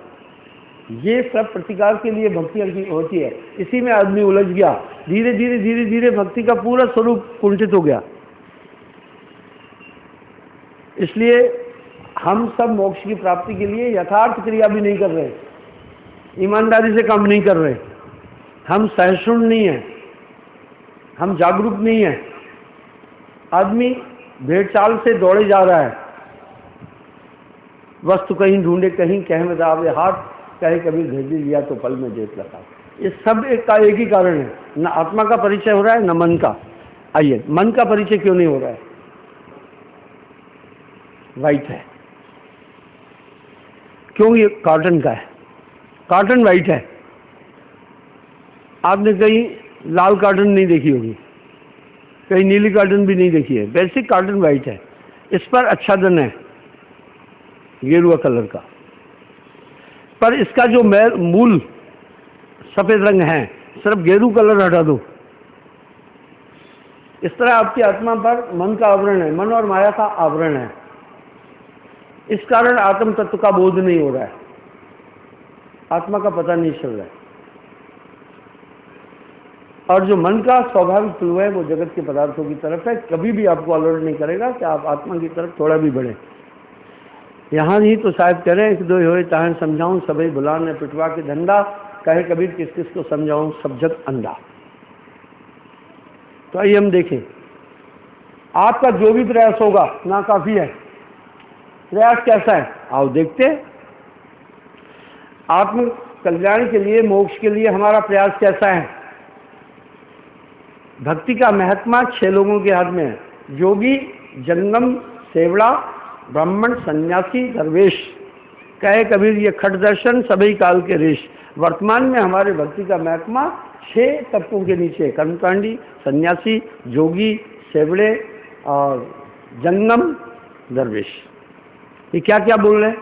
ये सब प्रतिकार के लिए भक्ति होती है। इसी में आदमी उलझ गया। धीरे धीरे भक्ति का पूरा स्वरूप कुंठित हो गया। इसलिए हम सब मोक्ष की प्राप्ति के लिए यथार्थ क्रिया भी नहीं कर रहे, ईमानदारी से काम नहीं कर रहे। हम सहिष्णु नहीं है, हम जागरूक नहीं है। आदमी भेड़ चाल से दौड़े जा रहा है। वस्तु कहीं ढूंढे कहीं, कह में दावे हाथ, कहे कभी भेज लिया तो पल में जेत लगा। ये सब एक ही कारण है। न आत्मा का परिचय हो रहा है, न मन का। आइए, मन का परिचय क्यों नहीं हो रहा है? वाइट है। क्यों? ये कॉटन का है, कॉटन वाइट है। आपने कहीं लाल कॉटन नहीं देखी होगी, कहीं नीली कॉटन भी नहीं देखी है। बेसिक कॉटन वाइट है। इस पर आच्छादन है गेरुआ कलर का, पर इसका जो मूल सफेद रंग है, सिर्फ गेरू कलर हटा दो, इस तरह आपकी आत्मा पर मन का आवरण है, मन और माया का आवरण है। इस कारण आत्म तत्व का बोध नहीं हो रहा है, आत्मा का पता नहीं चल रहा है। और जो मन का स्वाभाविक फ्लो है वो जगत के पदार्थों की तरफ है, कभी भी आपको अलर्ट नहीं करेगा कि आप आत्मा की तरफ थोड़ा भी बढ़े। यहाँ ही तो शायद कह रहे हैं कि दो होए ताहन समझाऊं, सभी बुलाने पिटवा के धंधा, कहे कबीर किस किस को समझाऊं, सब जग अंधा। तो आइए हम देखें, आपका जो भी प्रयास होगा ना काफी है। प्रयास कैसा है आओ देखते हैं। आत्म कल्याण के लिए, मोक्ष के लिए हमारा प्रयास कैसा है। भक्ति का महत्मा 6 लोगों के हाथ में है, योगी, जंगम, सेवड़ा, ब्राह्मण, सन्यासी, दरवेश। कहे कबीर ये खट दर्शन सभी काल के रेश। वर्तमान में हमारे भक्ति का महत्मा 6 तत्वों के नीचे, कर्मकांडी, सन्यासी, जोगी, सेवड़े और जंगम, दरवेश। ये क्या क्या बोल रहे हैं।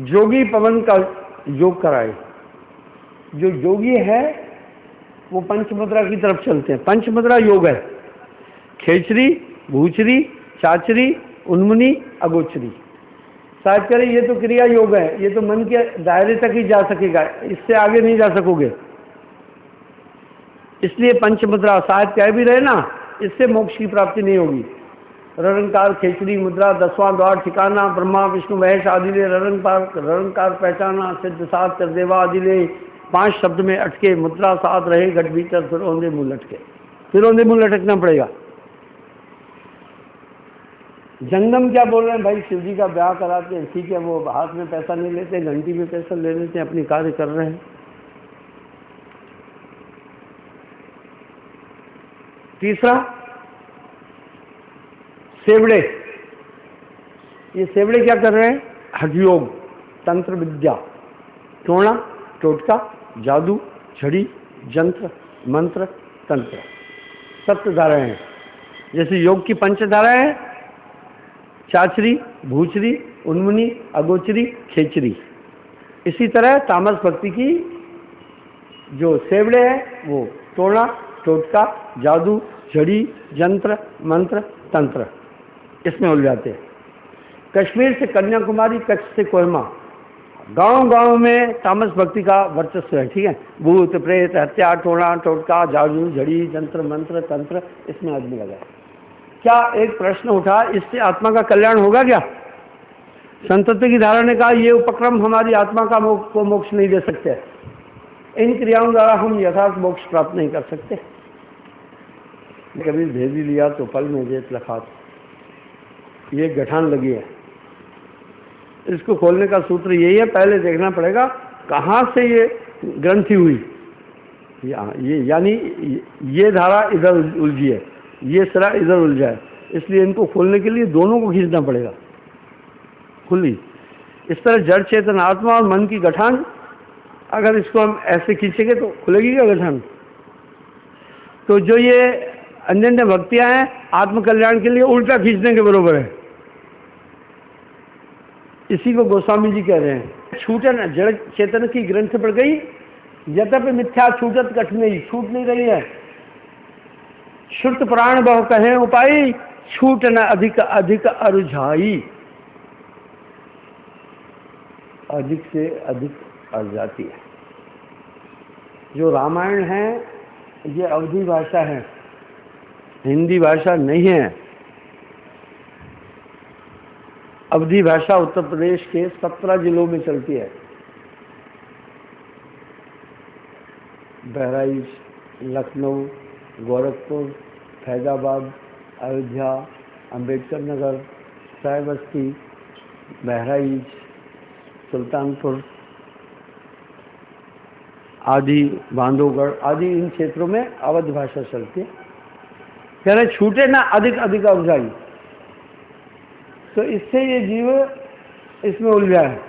जोगी पवन का योग कराए। जो योगी है वो पंचमुद्रा की तरफ चलते हैं। पंचमुद्रा योग है, खेचरी, भूचरी, चाचरी, उन्मुनी, अगोचरी। शायद करें ये तो क्रिया योग है, ये तो मन के दायरे तक ही जा सकेगा, इससे आगे नहीं जा सकोगे। इसलिए पंचमुद्रा शायद कह भी रहे ना, इससे मोक्ष की प्राप्ति नहीं होगी। ररंकार, खेचरी मुद्रा, 10वां द्वार ठिकाना, ब्रह्मा विष्णु महेश आदिले, ररंकार पहचाना, सिद्ध सात कर देवा आदिले। 5 शब्द में अटके, मुद्रा साथ रहे घट भीतर, फिर औंधे मुंह लटके। फिर औंधे मुंह लटकना पड़ेगा। जंगम क्या बोल रहे हैं भाई, शिव जी का ब्याह कराते हैं, ठीक है, वो हाथ में पैसा नहीं लेते, घंटी में पैसा ले लेते हैं, अपनी कार्य कर रहे हैं। तीसरा सेवड़े। ये सेवड़े क्या कर रहे हैं, हठयोग, तंत्र विद्या, टोना, टोटका, जादू, झड़ी, जंत्र, मंत्र, तंत्र, सप्त धाराएं हैं। जैसे योग की 5 धाराएं हैं, चाचरी, भूचरी, उन्मुनी, अगोचरी, खेचरी। इसी तरह तामस भक्ति की जो सेवड़े हैं वो टोना, टोटका, जादू, झड़ी, जंत्र, मंत्र, तंत्र, इसमें उलझाते हैं। कश्मीर से कन्याकुमारी, कच्छ से कोहिमा, गांव गांव में तामस भक्ति का वर्चस्व है, ठीक है। भूत प्रेत, हत्या, टोना, टोटका, जादू, झड़ी, जंत्र, मंत्र, तंत्र, इसमें आदमी लगा है। क्या एक प्रश्न उठा, इससे आत्मा का कल्याण होगा क्या। संतत्व की धारा ने कहा ये उपक्रम हमारी आत्मा का को मोक्ष नहीं दे सकते, इन क्रियाओं द्वारा हम यथार्थ मोक्ष प्राप्त नहीं कर सकते। कभी भेजी लिया तो पल में जेत लखात, ये गठान लगी है। इसको खोलने का सूत्र यही है, पहले देखना पड़ेगा कहाँ से ये ग्रंथि हुई। ये यानी ये धारा इधर उलझी है, ये सिरा इधर उलझा है, इसलिए इनको खोलने के लिए दोनों को खींचना पड़ेगा। खुली इस तरह जड़ चेतन आत्मा और मन की गठान, अगर इसको हम ऐसे खींचेंगे तो खुलेगी क्या गठान। तो जो ये अन्य भक्तियां हैं आत्म कल्याण के लिए उल्टा खींचने के बरोबर है। इसी को गोस्वामी जी कह रहे हैं, छूटन जड़ चेतन की ग्रंथ पड़ गई, यद्यपि मिथ्या छूटत कठ नहीं, छूट नहीं रही है। श्रुत प्राण बहु कहे उपाई, छूट न अधिक अधिक अरुझाई। अधिक से अधिक अड़ जाती है। जो रामायण है ये अवधी भाषा है, हिंदी भाषा नहीं है। अवधी भाषा उत्तर प्रदेश के 17 जिलों में चलती है। बहराइच, लखनऊ, गोरखपुर, फैजाबाद, अयोध्या, अंबेडकर नगर, सायबस्ती, बहराइच, सुल्तानपुर आदि, बांधवगढ़ आदि, इन क्षेत्रों में अवध भाषा चलती है। कह रहे छूटे ना अधिक अधिक अवजाई। तो इससे ये जीव इसमें उलझा है।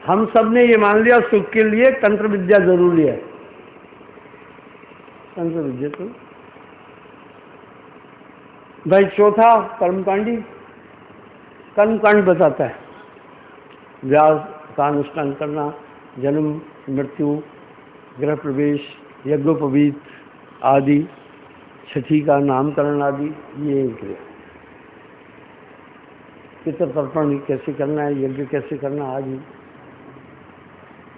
हम सब ने ये मान लिया सुख के लिए तंत्र विद्या जरूरी है। तंत्र विद्या तो भाई चौथा कर्मकांडी, कर्मकांड बताता है। व्यास का अनुष्ठान करना, जन्म मृत्यु, गृह प्रवेश, यज्ञोपवीत आदि, छठी का नामकरण आदि, ये क्रिया। पितृ तर्पण कैसे करना है, यज्ञ कैसे करना आदि,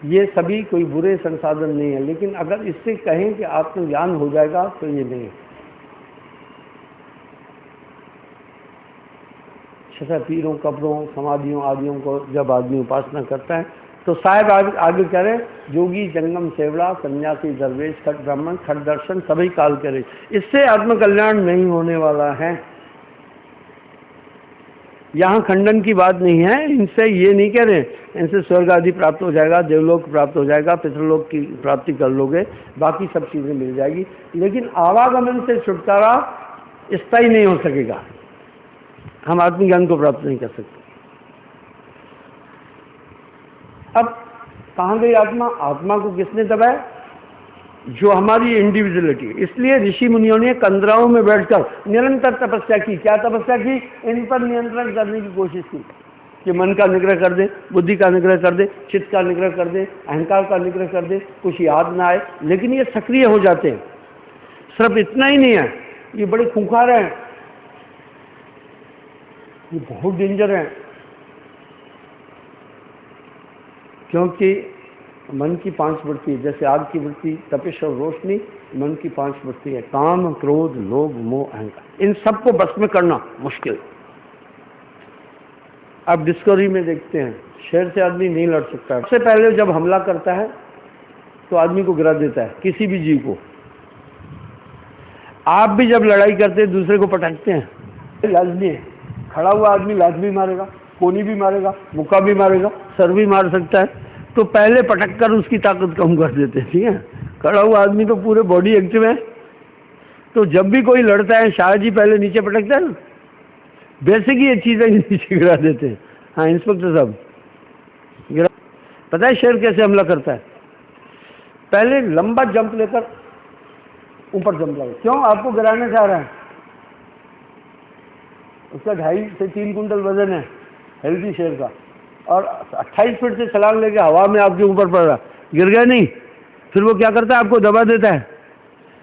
ये सभी कोई बुरे संसाधन नहीं है। लेकिन अगर इससे कहें कि आत्मज्ञान हो जाएगा तो ये नहीं है। छठा पीरों, कब्रों, समाधियों आदियों को जब आदमी उपासना करता है तो साहब आगे करे, योगी जंगम सेवड़ा सन्यासी दरवेश खट ब्राह्मण खट दर्शन सभी काल करे। इससे आत्मकल्याण नहीं होने वाला है। यहाँ खंडन की बात नहीं है। इनसे ये नहीं कह रहे इनसे स्वर्ग आदि प्राप्त हो जाएगा, देवलोक प्राप्त हो जाएगा, पितृलोक की प्राप्ति कर लोगे, बाकी सब चीज़ें मिल जाएगी। लेकिन आवागमन से छुटकारा स्थायी नहीं हो सकेगा। हम आत्मज्ञान को प्राप्त नहीं कर सकते। अब कहाँ गई आत्मा? आत्मा को किसने दबाया? जो हमारी इंडिविजुअलिटी। इसलिए ऋषि मुनियों ने कंदराओं में बैठकर निरंतर तपस्या की। क्या तपस्या की? इन पर नियंत्रण करने की कोशिश की कि मन का निग्रह कर दे, बुद्धि का निग्रह कर दे, चित्त का निग्रह कर दे, अहंकार का निग्रह कर दे, कुछ याद ना आए। लेकिन ये सक्रिय हो जाते हैं। सिर्फ इतना ही नहीं है, ये बड़े खूंखार हैं, ये बहुत डेंजर है। क्योंकि मन की 5 वृत्ति, जैसे आग की वृत्ति, तपिश और रोशनी, मन की 5 वृत्ति है। काम, क्रोध, लोभ, मोह, अहंकार। इन सबको बस में करना मुश्किल। अब डिस्कवरी में देखते हैं, शेर से आदमी नहीं लड़ सकता। सबसे पहले जब हमला करता है तो आदमी को गिरा देता है, किसी भी जीव को। आप भी जब लड़ाई करते हैं दूसरे को पटकते हैं, लाजमी है। खड़ा हुआ आदमी लाजमी मारेगा, कोनी भी मारेगा, मुक्का भी मारेगा, सर भी मार सकता है। तो पहले पटक कर उसकी ताकत कम कर देते हैं, ठीक है। खड़ा हुआ आदमी तो पूरे बॉडी एक्टिव है, तो जब भी कोई लड़ता है शायद जी पहले नीचे पटकता है ना, बेसिक ये चीज़ है, नीचे गिरा देते हैं। हाँ इंस्पेक्टर साहब, गिरा। पता है शेर कैसे हमला करता है? पहले लंबा जंप लेकर ऊपर जंप लगा। क्यों? आपको गिराना चाह रहा है। उसका 2.5 से 3 कुंटल वजन है हेल्दी शेर का, और 28 फीट से छलांग लेके हवा में आपके ऊपर पड़ रहा, गिर गया नहीं। फिर वो क्या करता है? आपको दबा देता है।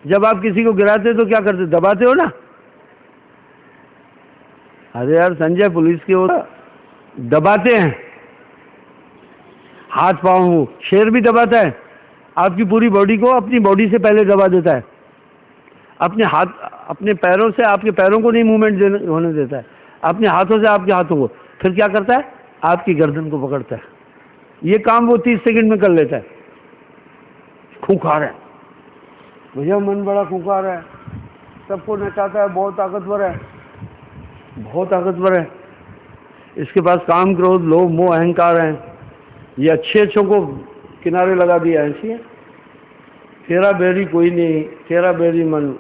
जब आप किसी को गिराते हो तो क्या करते? दबाते हो ना। अरे यार संजय, पुलिस की ओर दबाते हैं, हाथ पाँव। शेर भी दबाता है, आपकी पूरी बॉडी को अपनी बॉडी से पहले दबा देता है। अपने हाथ, अपने पैरों से आपके पैरों को नहीं मूवमेंट होने देता है, अपने हाथों से आपके हाथों को। फिर क्या करता है? आपकी गर्दन को पकड़ता है। ये काम वो 30 सेकंड में कर लेता है। खूंखार है भैया, मन बड़ा खूंखार है, सबको नचाता है, बहुत ताकतवर है, बहुत ताकतवर है। इसके पास काम, क्रोध, लोभ, मोह, अहंकार है। ये अच्छे अच्छों को किनारे लगा दिया है। ऐसी है तेरा बैरी कोई नहीं, तेरा बैरी मन।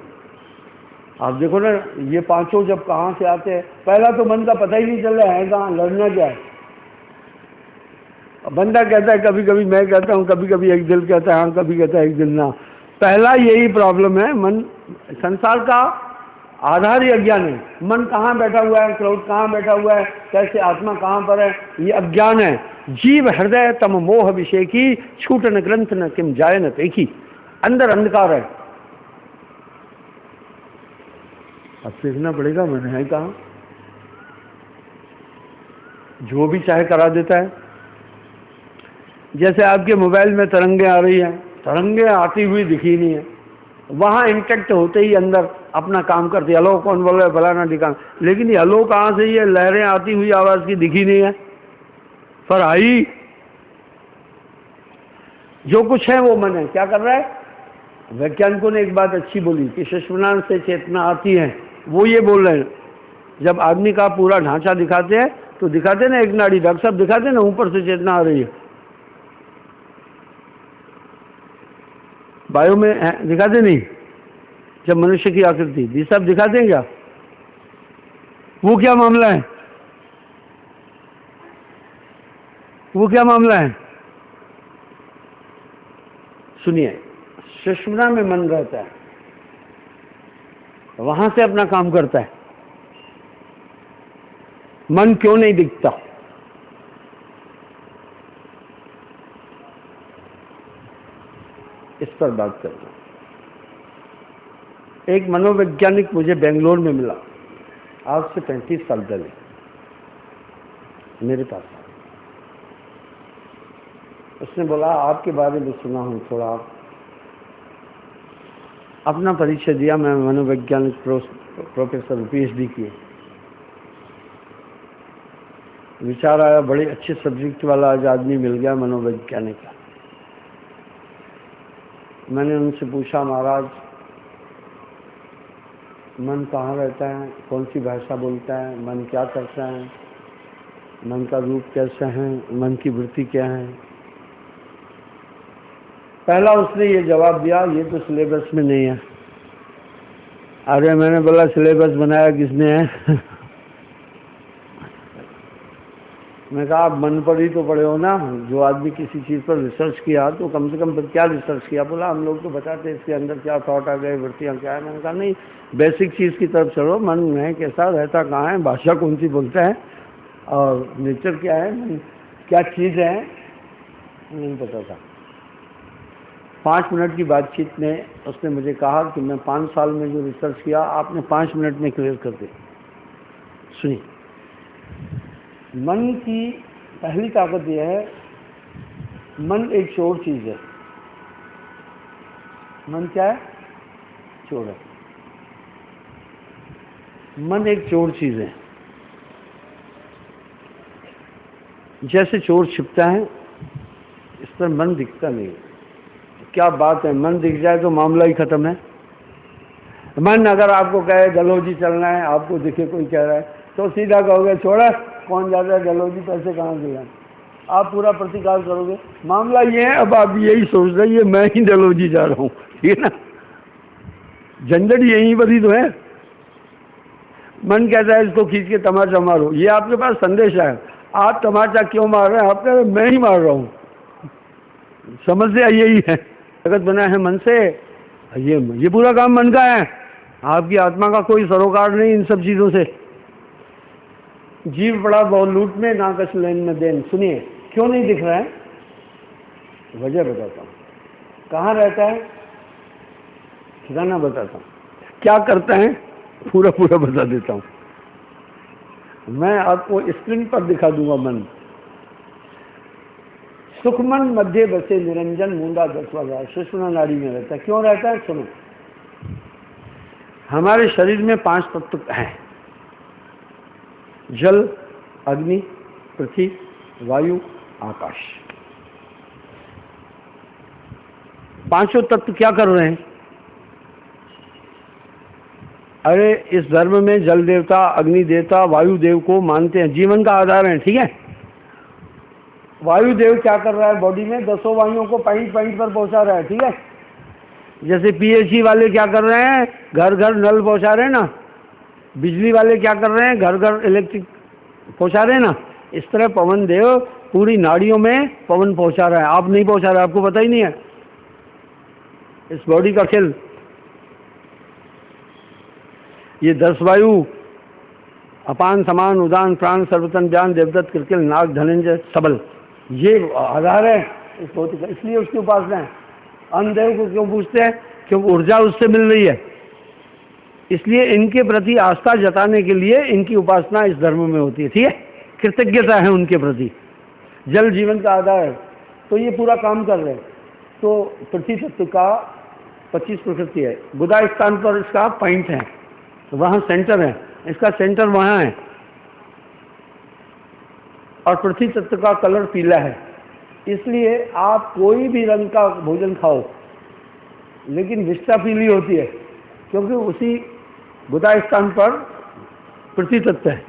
आप देखो ना, ये पांचों जब कहाँ से आते हैं, पहला तो मन का पता ही नहीं चल रहा है कहाँ, लड़ना क्या है। बंदा कहता है कभी कभी, मैं कहता हूँ कभी कभी, एक दिल कहता है हाँ, कभी कहता है एक दिल ना। पहला यही प्रॉब्लम है। मन, संसार का आधार ही अज्ञान है। मन कहाँ बैठा हुआ है, क्रोध कहाँ बैठा हुआ है, कैसे आत्मा कहाँ पर है, ये अज्ञान है। जीव हृदय तम मोह विषेकी, छूट न ग्रंथ न किम जाय न देखी। अंदर अंधकार है। अब सीखना पड़ेगा मन है कहाँ। जो भी चाहे करा देता है। जैसे आपके मोबाइल में तरंगे आ रही हैं, तरंगे आती हुई दिखी नहीं है, वहाँ इंटेक्ट होते ही अंदर अपना काम करती है। हेलो कौन बोल रहा है, फलाना ठिकाना। लेकिन ये हेलो कहाँ से, ये लहरें आती हुई आवाज़ की दिखी नहीं है, पर आई। जो कुछ है वो मन है। क्या कर रहा है? वैज्ञानिकों ने एक बात अच्छी बोली कि सुषुम्ना से चेतना आती है। वो ये बोल रहे हैं, जब आदमी का पूरा ढांचा दिखाते हैं तो दिखाते ना एक नाड़ी, डॉक्टर साहब दिखाते ना ऊपर से चेतना आ रही है, बायो में दिखाते नहीं। जब मनुष्य की आकृति ये सब दिखाते हैं क्या? वो क्या मामला है? वो क्या मामला है? सुनिए, सुषुम्ना में मन रहता है, वहां से अपना काम करता है। मन क्यों नहीं दिखता? इस पर बात करते हैं। एक मनोवैज्ञानिक मुझे बेंगलोर में मिला आज से 35 साल पहले मेरे पास। उसने बोला आपके बारे में सुना हूँ थोड़ा, आप अपना परिचय दिया। मैं मनोवैज्ञानिक प्रोफेसर PhD किए। विचार आया बड़े अच्छे सब्जेक्ट वाला आज आदमी मिल गया मनोवैज्ञानिक का। मैंने उनसे पूछा महाराज मन कहाँ रहता है, कौन सी भाषा बोलता है, मन क्या करता है, मन का रूप कैसा है, मन की वृत्ति क्या है। पहला उसने ये जवाब दिया ये तो सिलेबस में नहीं है। अरे मैंने बोला सिलेबस बनाया किसने है? मैं कहा आप मन पर ही तो पढ़े हो ना, जो आदमी किसी चीज़ पर रिसर्च किया तो कम से कम क्या रिसर्च किया। बोला हम लोग तो बताते इसके अंदर क्या थॉट आ गए, वृत्तियाँ क्या है। मैंने कहा नहीं बेसिक चीज़ की तरफ चलो, मन है कैसा, रहता कहाँ है, भाषा कौन सी बोलता है और नेचर क्या है, क्या चीज़ है, नहीं पता था। 5 मिनट की बातचीत में उसने मुझे कहा कि मैं 5 साल में जो रिसर्च किया आपने 5 मिनट में क्लियर कर दिया। सुनिए, मन की पहली ताकत यह है, मन एक चोर चीज़ है। मन क्या है? चोर है। मन एक चोर चीज़ है। जैसे चोर छिपता है इस पर मन दिखता नहीं। क्या बात है, मन दिख जाए तो मामला ही खत्म है। मन अगर आपको कहे डलहौजी चलना है, आपको दिखे कोई कह रहा है तो सीधा कहोगे छोड़ा कौन जाता है डलहौजी, पैसे कहाँ से लाए, आप पूरा प्रतिकार करोगे। मामला ये है अब आप यही सोच रहे हैं मैं ही डलहौजी जा रहा हूँ, ठीक है ना, झंझट यहीं पर ही तो है। मन कहता है इसको खींच के तमाचा मारो, ये आपके पास संदेश है। आप तमाचा क्यों मार रहे हैं? आप कह रहे मैं ही मार रहा हूँ। समस्या यही है, जगत बना है मन से, ये पूरा काम मन का है। आपकी आत्मा का कोई सरोकार नहीं इन सब चीज़ों से। जीव बड़ा बहुत लूट में ना कछ लेन में देन। सुनिए क्यों नहीं दिख रहा है, वजह बताता हूँ। कहाँ रहता है ठिकाना बताता हूँ, क्या करता है पूरा पूरा बता देता हूँ। मैं आपको स्क्रीन पर दिखा दूंगा। मन सुखमन मध्य बसे निरंजन मूंदा 10,000 सुषुम्ना नाड़ी में रहता है। क्यों रहता है? सुनो, हमारे शरीर में 5 तत्व हैं, जल, अग्नि, पृथ्वी, वायु, आकाश। पांचों तत्व क्या कर रहे हैं? अरे इस धर्म में जल देवता, अग्नि देवता, वायु देव को मानते हैं, जीवन का आधार है, ठीक है। वायु देव क्या कर रहा है बॉडी में? 10 वायुओं को पॉइंट पर पहुंचा रहा है, ठीक है। जैसे PHE वाले क्या कर रहे हैं, घर घर नल पहुंचा रहे हैं ना। बिजली वाले क्या कर रहे हैं, घर घर इलेक्ट्रिक पहुंचा रहे हैं ना। इस तरह पवन देव पूरी नाड़ियों में पवन पहुंचा रहा है। आप नहीं पहुंचा रहे, आपको पता ही नहीं है इस बॉडी का खेल। ये 10 वायु अपान समान उदान प्राण सर्वतन ज्ञान देवदत्त कृतिल नाग धनंजय सबल, ये आधार है इस भौतिक का। इसलिए उसकी उपासना है। अन्नदेव को क्यों पूछते हैं? क्योंकि ऊर्जा उससे मिल रही है। इसलिए इनके प्रति आस्था जताने के लिए इनकी उपासना इस धर्म में होती है, ठीक है। कृतज्ञता है उनके प्रति। जल जीवन का आधार है, तो ये पूरा काम कर रहे हैं। तो पृथ्वी तत्व का 25 प्रकृति है। बुधा स्थान पर इसका पॉइंट है, वहाँ सेंटर है, इसका सेंटर वहाँ है। और पृथ्वी तत्व का कलर पीला है। इसलिए आप कोई भी रंग का भोजन खाओ लेकिन विष्ठा पीली होती है, क्योंकि उसी बुधा स्थान पर पृथ्वी तत्व है।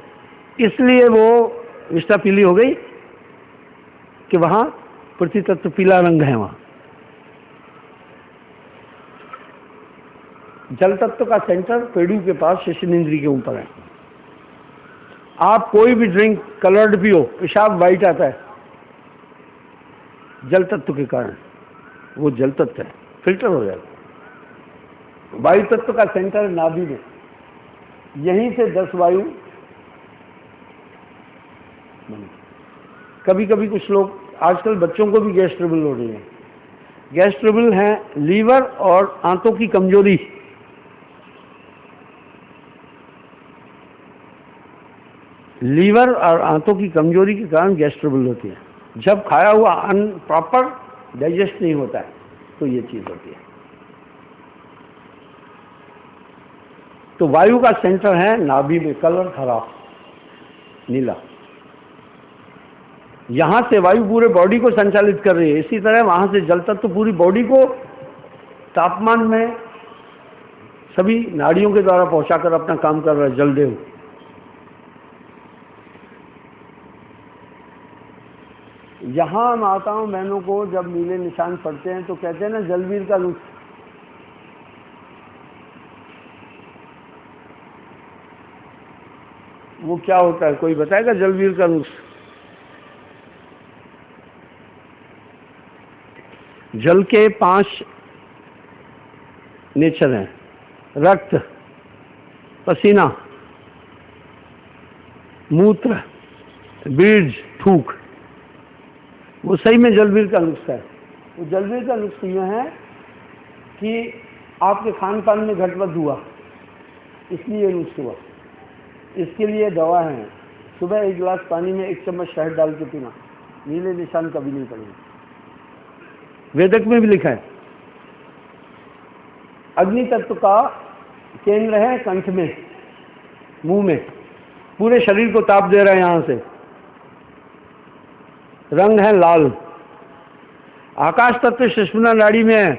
इसलिए वो विष्ठा पीली हो गई कि वहाँ पृथ्वी तत्व पीला रंग है। वहाँ जल तत्व का सेंटर पेड़ू के पास शेषनेंद्री के ऊपर है। आप कोई भी ड्रिंक कलर्ड पियो, पेशाब वाइट आता है, जल तत्व के कारण। वो जल तत्व है, फिल्टर हो जाएगा। वायु तत्व का सेंटर नाभि में, यहीं से 10 वायु। कभी कभी कुछ लोग, आजकल बच्चों को भी गैस ट्रबल हो रही है। गैस ट्रबल है लीवर और आंतों की कमजोरी, लीवर और आंतों की कमजोरी के कारण गैस ट्रबल होती है। जब खाया हुआ अन्न प्रॉपर डाइजेस्ट नहीं होता है तो ये चीज होती है। तो वायु का सेंटर है नाभि में, कलर खराब नीला। यहां से वायु पूरे बॉडी को संचालित कर रही है, इसी तरह वहां से जल तत्व पूरी बॉडी को तापमान में सभी नाड़ियों के द्वारा पहुंचाकर अपना काम कर रहा है जलदेव। यहां माताओं बहनों को जब नीले निशान पड़ते हैं तो कहते हैं ना जलवीर का नुस्खा। वो क्या होता है, कोई बताएगा जलवीर का नुस्खा? जल के 5 नेचर हैं, रक्त, पसीना, मूत्र, बीज, थूक। वो सही में जलवीर का नुस्खा है। वो जलवीर का नुस्खा यह है कि आपके खान पान में घटवध हुआ, इसलिए नुस्खा हुआ। इसके लिए दवा है, सुबह 1 गिलास पानी में 1 चम्मच शहद डाल के पीना, नीले निशान कभी नहीं पड़ेंगे। वेदक में भी लिखा है। अग्नि तत्व का केंद्र है कंठ में, मुंह में, पूरे शरीर को ताप दे रहा है यहां से। रंग है लाल। आकाश तत्व सुषुम्ना नाड़ी में है,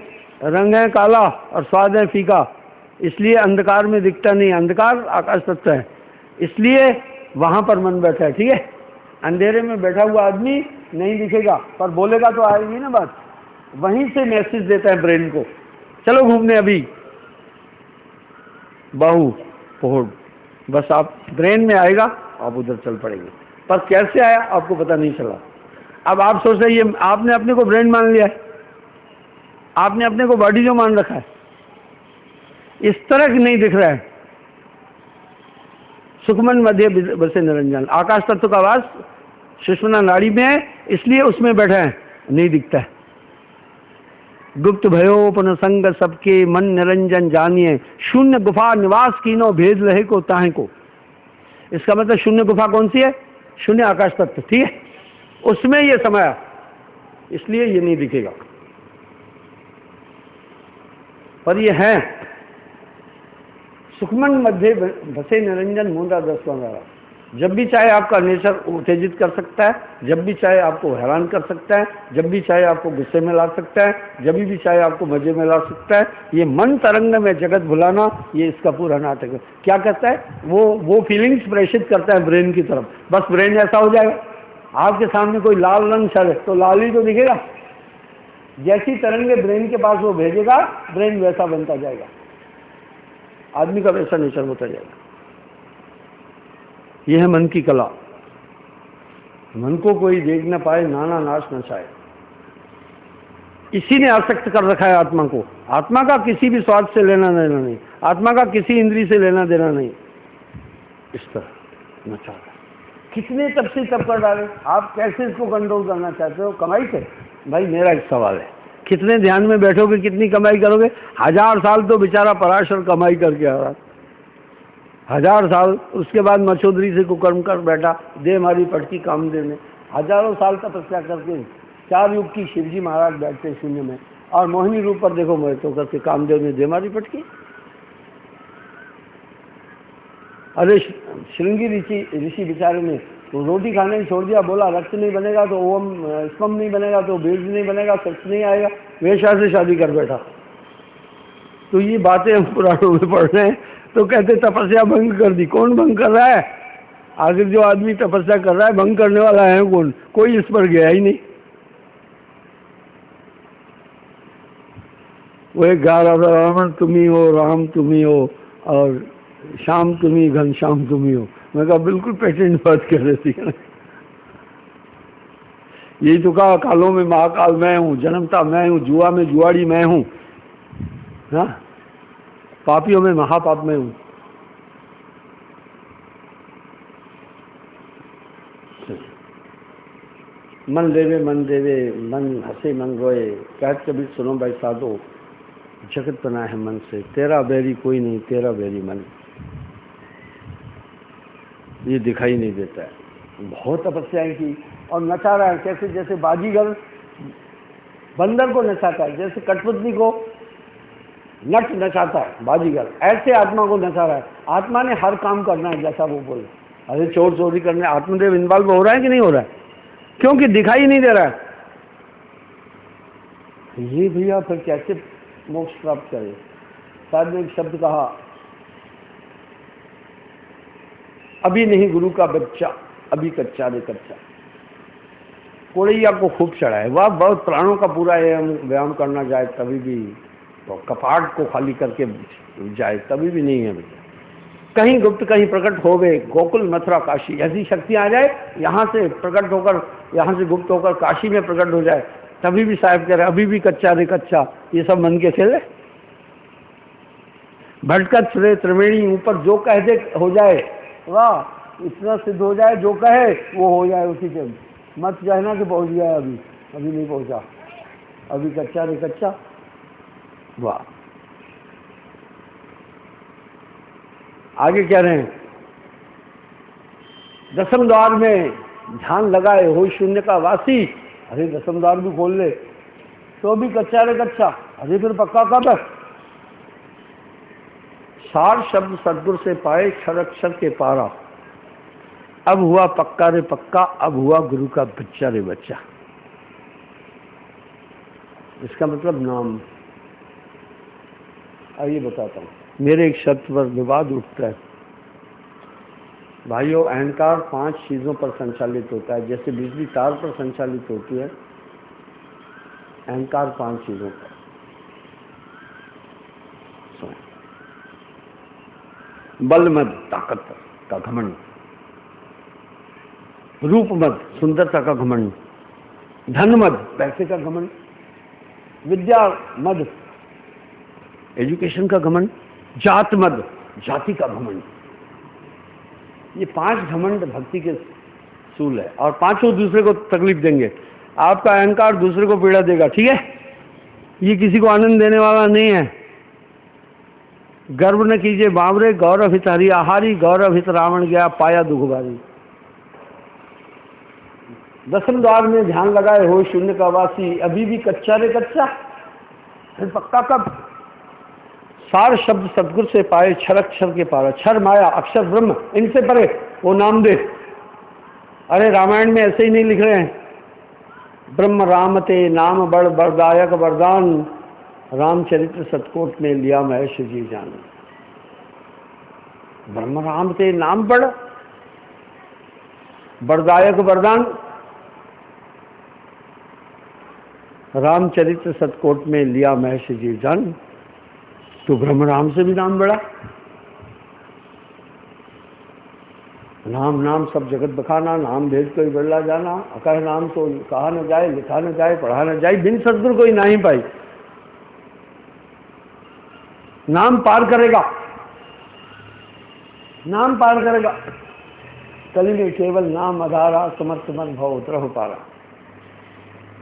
रंग है काला और स्वाद है फीका, इसलिए अंधकार में दिखता नहीं। अंधकार आकाश तत्व है, इसलिए वहां पर मन बैठा है। ठीक है, अंधेरे में बैठा हुआ आदमी नहीं दिखेगा पर बोलेगा तो आएगी ना बात। वहीं से मैसेज देता है ब्रेन को, चलो घूमने अभी, बाहु पोहड़, बस आप ब्रेन में आएगा, आप उधर चल पड़ेंगे। पर कैसे आया आपको पता नहीं चला। अब आप सोच रहे हैं आपने अपने को ब्रेन मान लिया है, आपने अपने को बॉडी जो मान रखा है, इस तरह नहीं दिख रहा है। सुखमन मध्य बसे निरंजन, आकाश तत्व का वास सुषुम्ना नाड़ी में है, इसलिए उसमें बैठा है, नहीं दिखता है। गुप्त भयोपन संग सबके मन निरंजन जानिए, शून्य गुफा निवास कीनो भेद रहे को ताहे को। इसका मतलब शून्य गुफा कौन सी है? शून्य आकाश तत्व। ठीक है, उसमें ये समाया, इसलिए ये नहीं दिखेगा, पर ये है। सुखमन मध्य बसे निरंजन मूंदा 10-15। जब भी चाहे आपका नेचर उत्तेजित कर सकता है, जब भी चाहे आपको हैरान कर सकता है, जब भी चाहे आपको गुस्से में ला सकता है, जब भी चाहे आपको मजे में ला सकता है। ये मन तरंग में जगत भुलाना, ये इसका पूरा नाटक है। क्या कहता है वो फीलिंग्स प्रेषित करता है ब्रेन की तरफ, बस ब्रेन ऐसा हो जाएगा। आपके सामने कोई लाल रंग चढ़े तो लाल ही तो दिखेगा। जैसी तरंगे ब्रेन के पास वो भेजेगा, ब्रेन वैसा बनता जाएगा, आदमी का वैसा नेचर होता जाएगा। यह है मन की कला। मन को कोई देख न पाए, नाना नाश न चाहे। इसी ने आसक्त कर रखा है आत्मा को। आत्मा का किसी भी स्वाद से लेना देना नहीं, आत्मा का किसी इंद्री से लेना देना नहीं। इस तरह न चाहता। कितने तब से तब कर डाले, आप कैसे इसको कंट्रोल करना चाहते हो? कमाई से? भाई मेरा एक सवाल है, कितने ध्यान में बैठोगे, कितनी कमाई करोगे? 1000 साल तो बेचारा पराशर कमाई करके आ रहा, 1000 साल। उसके बाद मचौधरी से कुकर्म कर बैठा, दे हमारी पटकी काम देने। हजारों साल तपस्या करके 4 युग की शिवजी महाराज बैठते शून्य में, और मोहिनी रूप पर देखो मैं तो करके कामदेव ने दे हमारी पटकी। अरे श्रृंगी ऋषि बेचारे ने तो रोटी खाने छोड़ दिया, बोला रक्त नहीं बनेगा तो ओम स्पम नहीं बनेगा तो बीज नहीं बनेगा, सेक्स नहीं आएगा, वेश्या से शादी कर बैठा। तो ये बातें हम पुराणों में पढ़ रहे हैं तो कहते तपस्या भंग कर दी। कौन भंग कर रहा है? आखिर जो आदमी तपस्या कर रहा है, भंग करने वाला है कौन? कोई इस पर गया ही नहीं। वो एक गा रहा था, रावण तुम ही हो, राम तुम ही हो, और श्याम तुम ही, घनश्याम तुम ही हो। मैं कहा बिल्कुल पेटेंट बात कर रही थी। यही तो कहा, कालों में महाकाल मैं हूँ, जन्मता मैं हूँ, जुआ में जुआड़ी मैं हूँ, हाँ, पापियों में महापाप में हूँ। मन देवे मन देवे, मन हंसे मन रोए, कहत कबीर सुनो भाई साधो, जगत बना है मन से, तेरा बैरी कोई नहीं, तेरा बैरी मन। ये दिखाई नहीं देता है। बहुत तपस्याएं की और नचा रहा है, कैसे जैसे बाजीगर बंदर को नचाता है, जैसे कठपुतली को नट नचाता है बाजीगर, ऐसे आत्मा को नचा रहा है। आत्मा ने हर काम करना है जैसा वो बोले। अरे चोर चोरी करने आत्मदेव इन्वॉल्व हो रहा है कि नहीं हो रहा है? क्योंकि दिखाई नहीं दे रहा है। ये भैया फिर कैसे मोक्ष प्राप्त करे? शायद ने एक शब्द कहा, अभी नहीं गुरु का बच्चा, अभी कच्चा रे कच्चा। कोड़ैया को खूब चढ़ा है, वह बहुत प्राणों का पूरा व्यायाम करना जाए तभी भी, तो कपाट को खाली करके जाए तभी भी नहीं है भैया। कहीं गुप्त कहीं प्रकट होवे, गोकुल मथुरा काशी, ऐसी शक्ति आ जाए यहाँ से प्रकट होकर, यहाँ से गुप्त होकर काशी में प्रकट हो जाए तभी भी साहब कह रहे अभी भी कच्चा रे कच्चा। ये सब मन के खेल है। भटकत रे त्रिवेणी, ऊपर जो कह दे हो जाए, वाह इतना सिद्ध हो जाए, जो कहे वो हो जाए उसी के। मत कहना कि पहुंच गया, अभी नहीं पहुंचा, अभी कच्चा रे कच्चा। वाह, आगे कह रहे हैं, दसम द्वार में ध्यान लगाए हो शून्य का वासी। अरे दसम द्वार भी खोल ले तो भी कच्चा रे कच्चा, अरे फिर पक्का कब है? सार शब्द सदगुरु से पाए, क्षर अक्षर के पारा, अब हुआ पक्का रे पक्का, अब हुआ गुरु का बच्चा रे बच्चा। इसका मतलब नाम। आइए बताता हूँ, मेरे एक शब्द पर विवाद उठता है भाइयों। अहंकार 5 चीज़ों पर संचालित होता है, जैसे बिजली तार पर संचालित होती है, अहंकार 5 चीज़ों पर। बल मद, ताकत का घमंड, रूप मद, सुंदरता का घमंड, धन मद, पैसे का घमंड, विद्या मद, एजुकेशन का घमंड, जात मद, जाति का घमंड। ये 5 घमंड भक्ति के सूल है, और पांचों दूसरे को तकलीफ देंगे। आपका अहंकार दूसरे को पीड़ा देगा, ठीक है? ये किसी को आनंद देने वाला नहीं है। गर्व न कीजिए बावरे, गौरव हित हरि आहारी, गौरव हित रावण गया पाया दुख भारी। दसम द्वार में ध्यान लगाए हो शून्य का वासी, अभी भी कच्चा रे कच्चा, फिर पक्का कब? सार शब्द सदगुरु से पाए, क्षर अक्षर के पारा, क्षर माया अक्षर ब्रह्म, इनसे परे वो नाम दे। अरे रामायण में ऐसे ही नहीं लिख रहे हैं, ब्रह्म राम ते नाम बड़ बड़दायक वरदान, रामचरित्र सतकोट में लिया महेश जी जान। ब्रह्म राम ते नाम बड़ बड़दायक वरदान, रामचरित्र सतकोट में लिया महेश जी जान। तो ब्रह्म राम से भी नाम बड़ा। नाम नाम सब जगत बखाना, नाम भेद कोई बदला जाना, अकह नाम तो कहा न जाए, लिखा न जाए, पढ़ा न जाए, बिन सदगुरु कोई ना ही पाई। नाम पार करेगा, नाम पार करेगा। कली में केवल नाम आधारा, समर्थ मन भव उतरह पारा।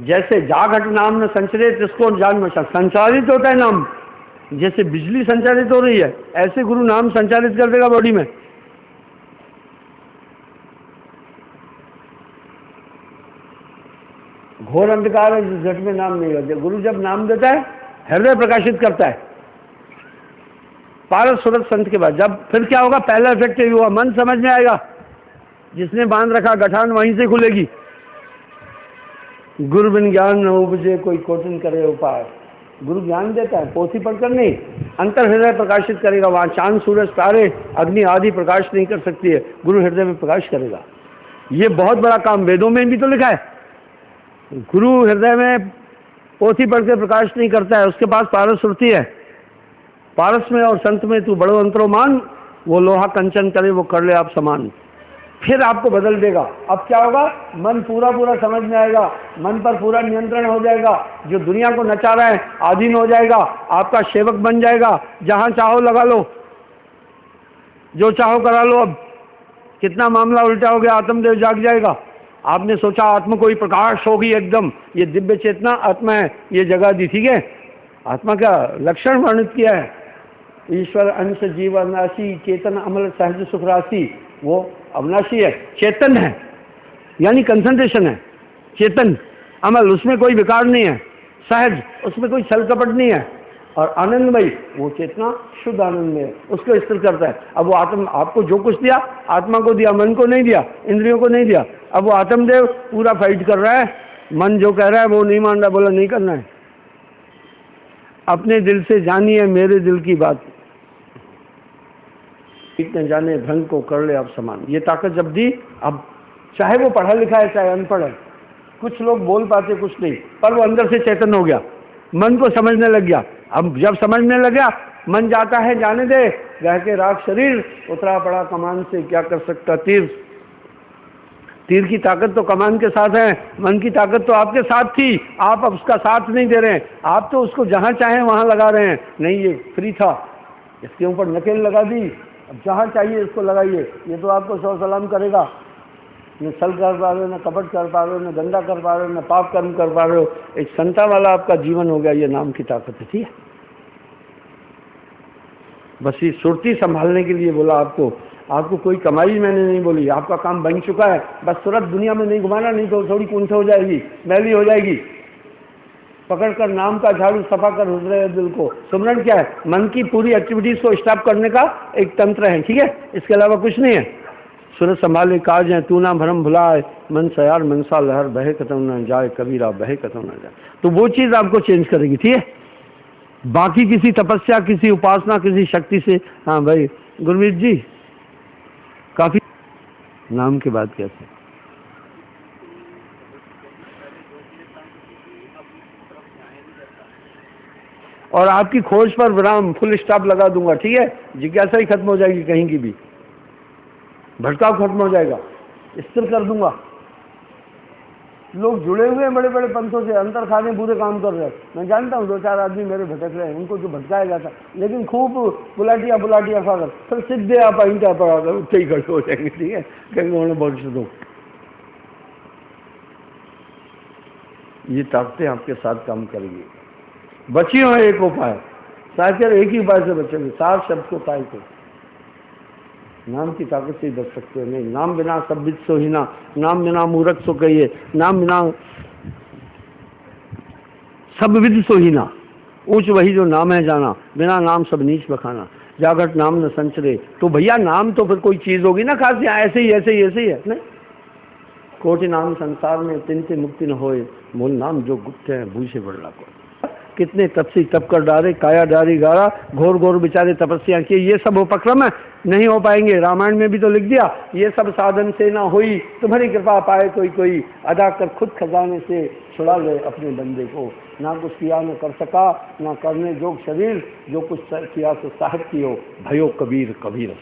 जैसे जाघट नाम न संचरे, तिसको जान में संचारित होता है नाम, जैसे बिजली संचालित हो रही है, ऐसे गुरु नाम संचालित कर देगा बॉडी में। घोर अंधकार है जिस घट में नाम नहीं होता। गुरु जब नाम देता है, हृदय प्रकाशित करता है। पारस सूरत संत के बाद जब फिर क्या होगा? पहला इफेक्ट ये हुआ, मन समझ में आएगा। जिसने बांध रखा गठान वहीं से खुलेगी। गुरु बिन ज्ञान न उपजे, कोई कोटिन करे उपाय। गुरु ज्ञान देता है, पोथी पढ़कर नहीं, अंतर हृदय प्रकाशित करेगा। वहाँ चांद सूरज तारे अग्नि आदि प्रकाश नहीं कर सकती है, गुरु हृदय में प्रकाश करेगा। ये बहुत बड़ा काम वेदों में भी तो लिखा है। गुरु हृदय में पोथी पढ़ के प्रकाश नहीं करता है, उसके पास पारस सुरती है। पारस में और संत में तू बड़ो अंतरो मान, वो लोहा कंचन करे वो कर ले आप समान। फिर आपको बदल देगा। अब क्या होगा? मन पूरा पूरा समझ में आएगा, मन पर पूरा नियंत्रण हो जाएगा। जो दुनिया को नचा रहा है आधीन हो जाएगा, आपका सेवक बन जाएगा। जहां चाहो लगा लो, जो चाहो करा लो। अब कितना मामला उल्टा हो गया, आत्मदेव जाग जाएगा। आपने सोचा आत्मा कोई प्रकाश होगी एकदम, ये दिव्य चेतना आत्मा है, ये जगह दी। ठीक है, आत्मा का लक्षण वर्णित किया है, ईश्वर अंश जीवन राशि, चेतन अमल सहज सुख राशि। वो अविनाशी है, चेतन है, यानी कंसंट्रेशन है, चेतन अमल, उसमें कोई विकार नहीं है, सहज, उसमें कोई छल कपट नहीं है, और आनंदमयी, वो चेतना शुद्ध आनंद में है, उसको स्थिर करता है। अब वो आत्म आपको जो कुछ दिया, आत्मा को दिया, मन को नहीं दिया, इंद्रियों को नहीं दिया। अब वो आत्मदेव पूरा फाइट कर रहा है, मन जो कह रहा है वो नहीं मान रहा, बोला नहीं करना है। अपने दिल से जानिए मेरे दिल की बात, इतने जाने भ्रंग को कर ले आप समान। ये ताकत जब दी, अब चाहे वो पढ़ा लिखा है चाहे अनपढ़ है, कुछ लोग बोल पाते कुछ नहीं, पर वो अंदर से चेतन हो गया, मन को समझने लग गया। अब जब समझने लग गया, मन जाता है जाने दे, गह के राख शरीर, उतरा पड़ा कमान से क्या कर सकता तीर। तीर की ताकत तो कमान के साथ है, मन की ताकत तो आपके साथ थी, आप अब उसका साथ नहीं दे रहे हैं, आप तो उसको जहां चाहे वहां लगा रहे हैं। नहीं, ये फ्री था, इसके ऊपर नकेल लगा दी, अब जहां चाहिए इसको लगाइए, ये तो आपको सौ सलाम करेगा। न छल कर पा रहे हो, न कपट कर पा रहे हो, न गंदा कर पा रहे हो, न पाप कर्म कर पा रहे हो, एक संता वाला आपका जीवन हो गया। ये नाम की ताकत है, ठीक है। बस ये सुरती संभालने के लिए बोला आपको, आपको कोई कमाई मैंने नहीं बोली, आपका काम बन चुका है, बस सूरत दुनिया में नहीं घुमाना, नहीं तो थोड़ी कुंठ हो जाएगी, मैली हो जाएगी। पकड़कर नाम का झाड़ू सफा कर हुजरे दिल को। सुमरन क्या है? मन की पूरी एक्टिविटीज को स्टॉप करने का एक तंत्र है, ठीक है, इसके अलावा कुछ नहीं है। सूरत संभाले काज है, तू ना भरम भुलाए, मन सयार मनसा लहर बहे खत्म ना जाए, कबीरा बहे खत्म ना जाए। तो वो चीज आपको चेंज करेगी, ठीक है। बाकी किसी तपस्या, किसी उपासना, किसी शक्ति से, हाँ भाई गुरमीत जी, काफी नाम के बाद कैसे? और आपकी खोज पर विराम, फुल स्टॉप लगा दूंगा, ठीक है। जिज्ञासा ही खत्म हो जाएगी, कहीं की भी भटकाव खत्म हो जाएगा, स्थिर कर दूंगा। लोग जुड़े हुए हैं बड़े बड़े पंथों से, अंतर खाने पूरे काम कर रहे हैं। मैं जानता हूँ 2-4 आदमी मेरे भटक रहे हैं, उनको जो भटकाया जाता, लेकिन खूब बुलाटिया खाकर फिर सीधे आप इंटा पर आकर उठे ही खड़े हो जाएंगे, ठीक है, कहेंगे उन्हें बख्श दो। ये ताकतें आपके साथ काम करेंगी। बची हो एक उपाय, साकर एक ही उपाय से बचेंगे, 7 शब्द को पाए को नाम की ताकत से ही बच सकते हो। नहीं, नाम बिना सब विद सो ही ना, नाम बिना मूर्ख सो कहिए, नाम बिना सब विद सो ही ना, ऊंच वही जो नाम है जाना, बिना नाम सब नीच बखाना, जागट नाम न संचरे। तो भैया नाम तो फिर कोई चीज होगी ना खास, या ऐसे ही ऐसे ही ऐसे ही है नहीं। कोटि नाम संसार में तिनते मुक्ति न होए, मूल नाम जो गुप्त है भूसे बढ़ला को। कितने तपसी तप कर डारे, काया डारी गारा, घोर घोर बेचारे तपस्या किए, ये सब उपक्रम है, नहीं हो पाएंगे। रामायण में भी तो लिख दिया, ये सब साधन से ना हुई, तुम्हारी कृपा पाए कोई कोई, अदा कर खुद खजाने से छुड़ा ले अपने बंदे को। ना कुछ किया न कर सका, ना करने जोग शरीर, जो कुछ किया सो साहब की हो, भयो कबीर कबीर।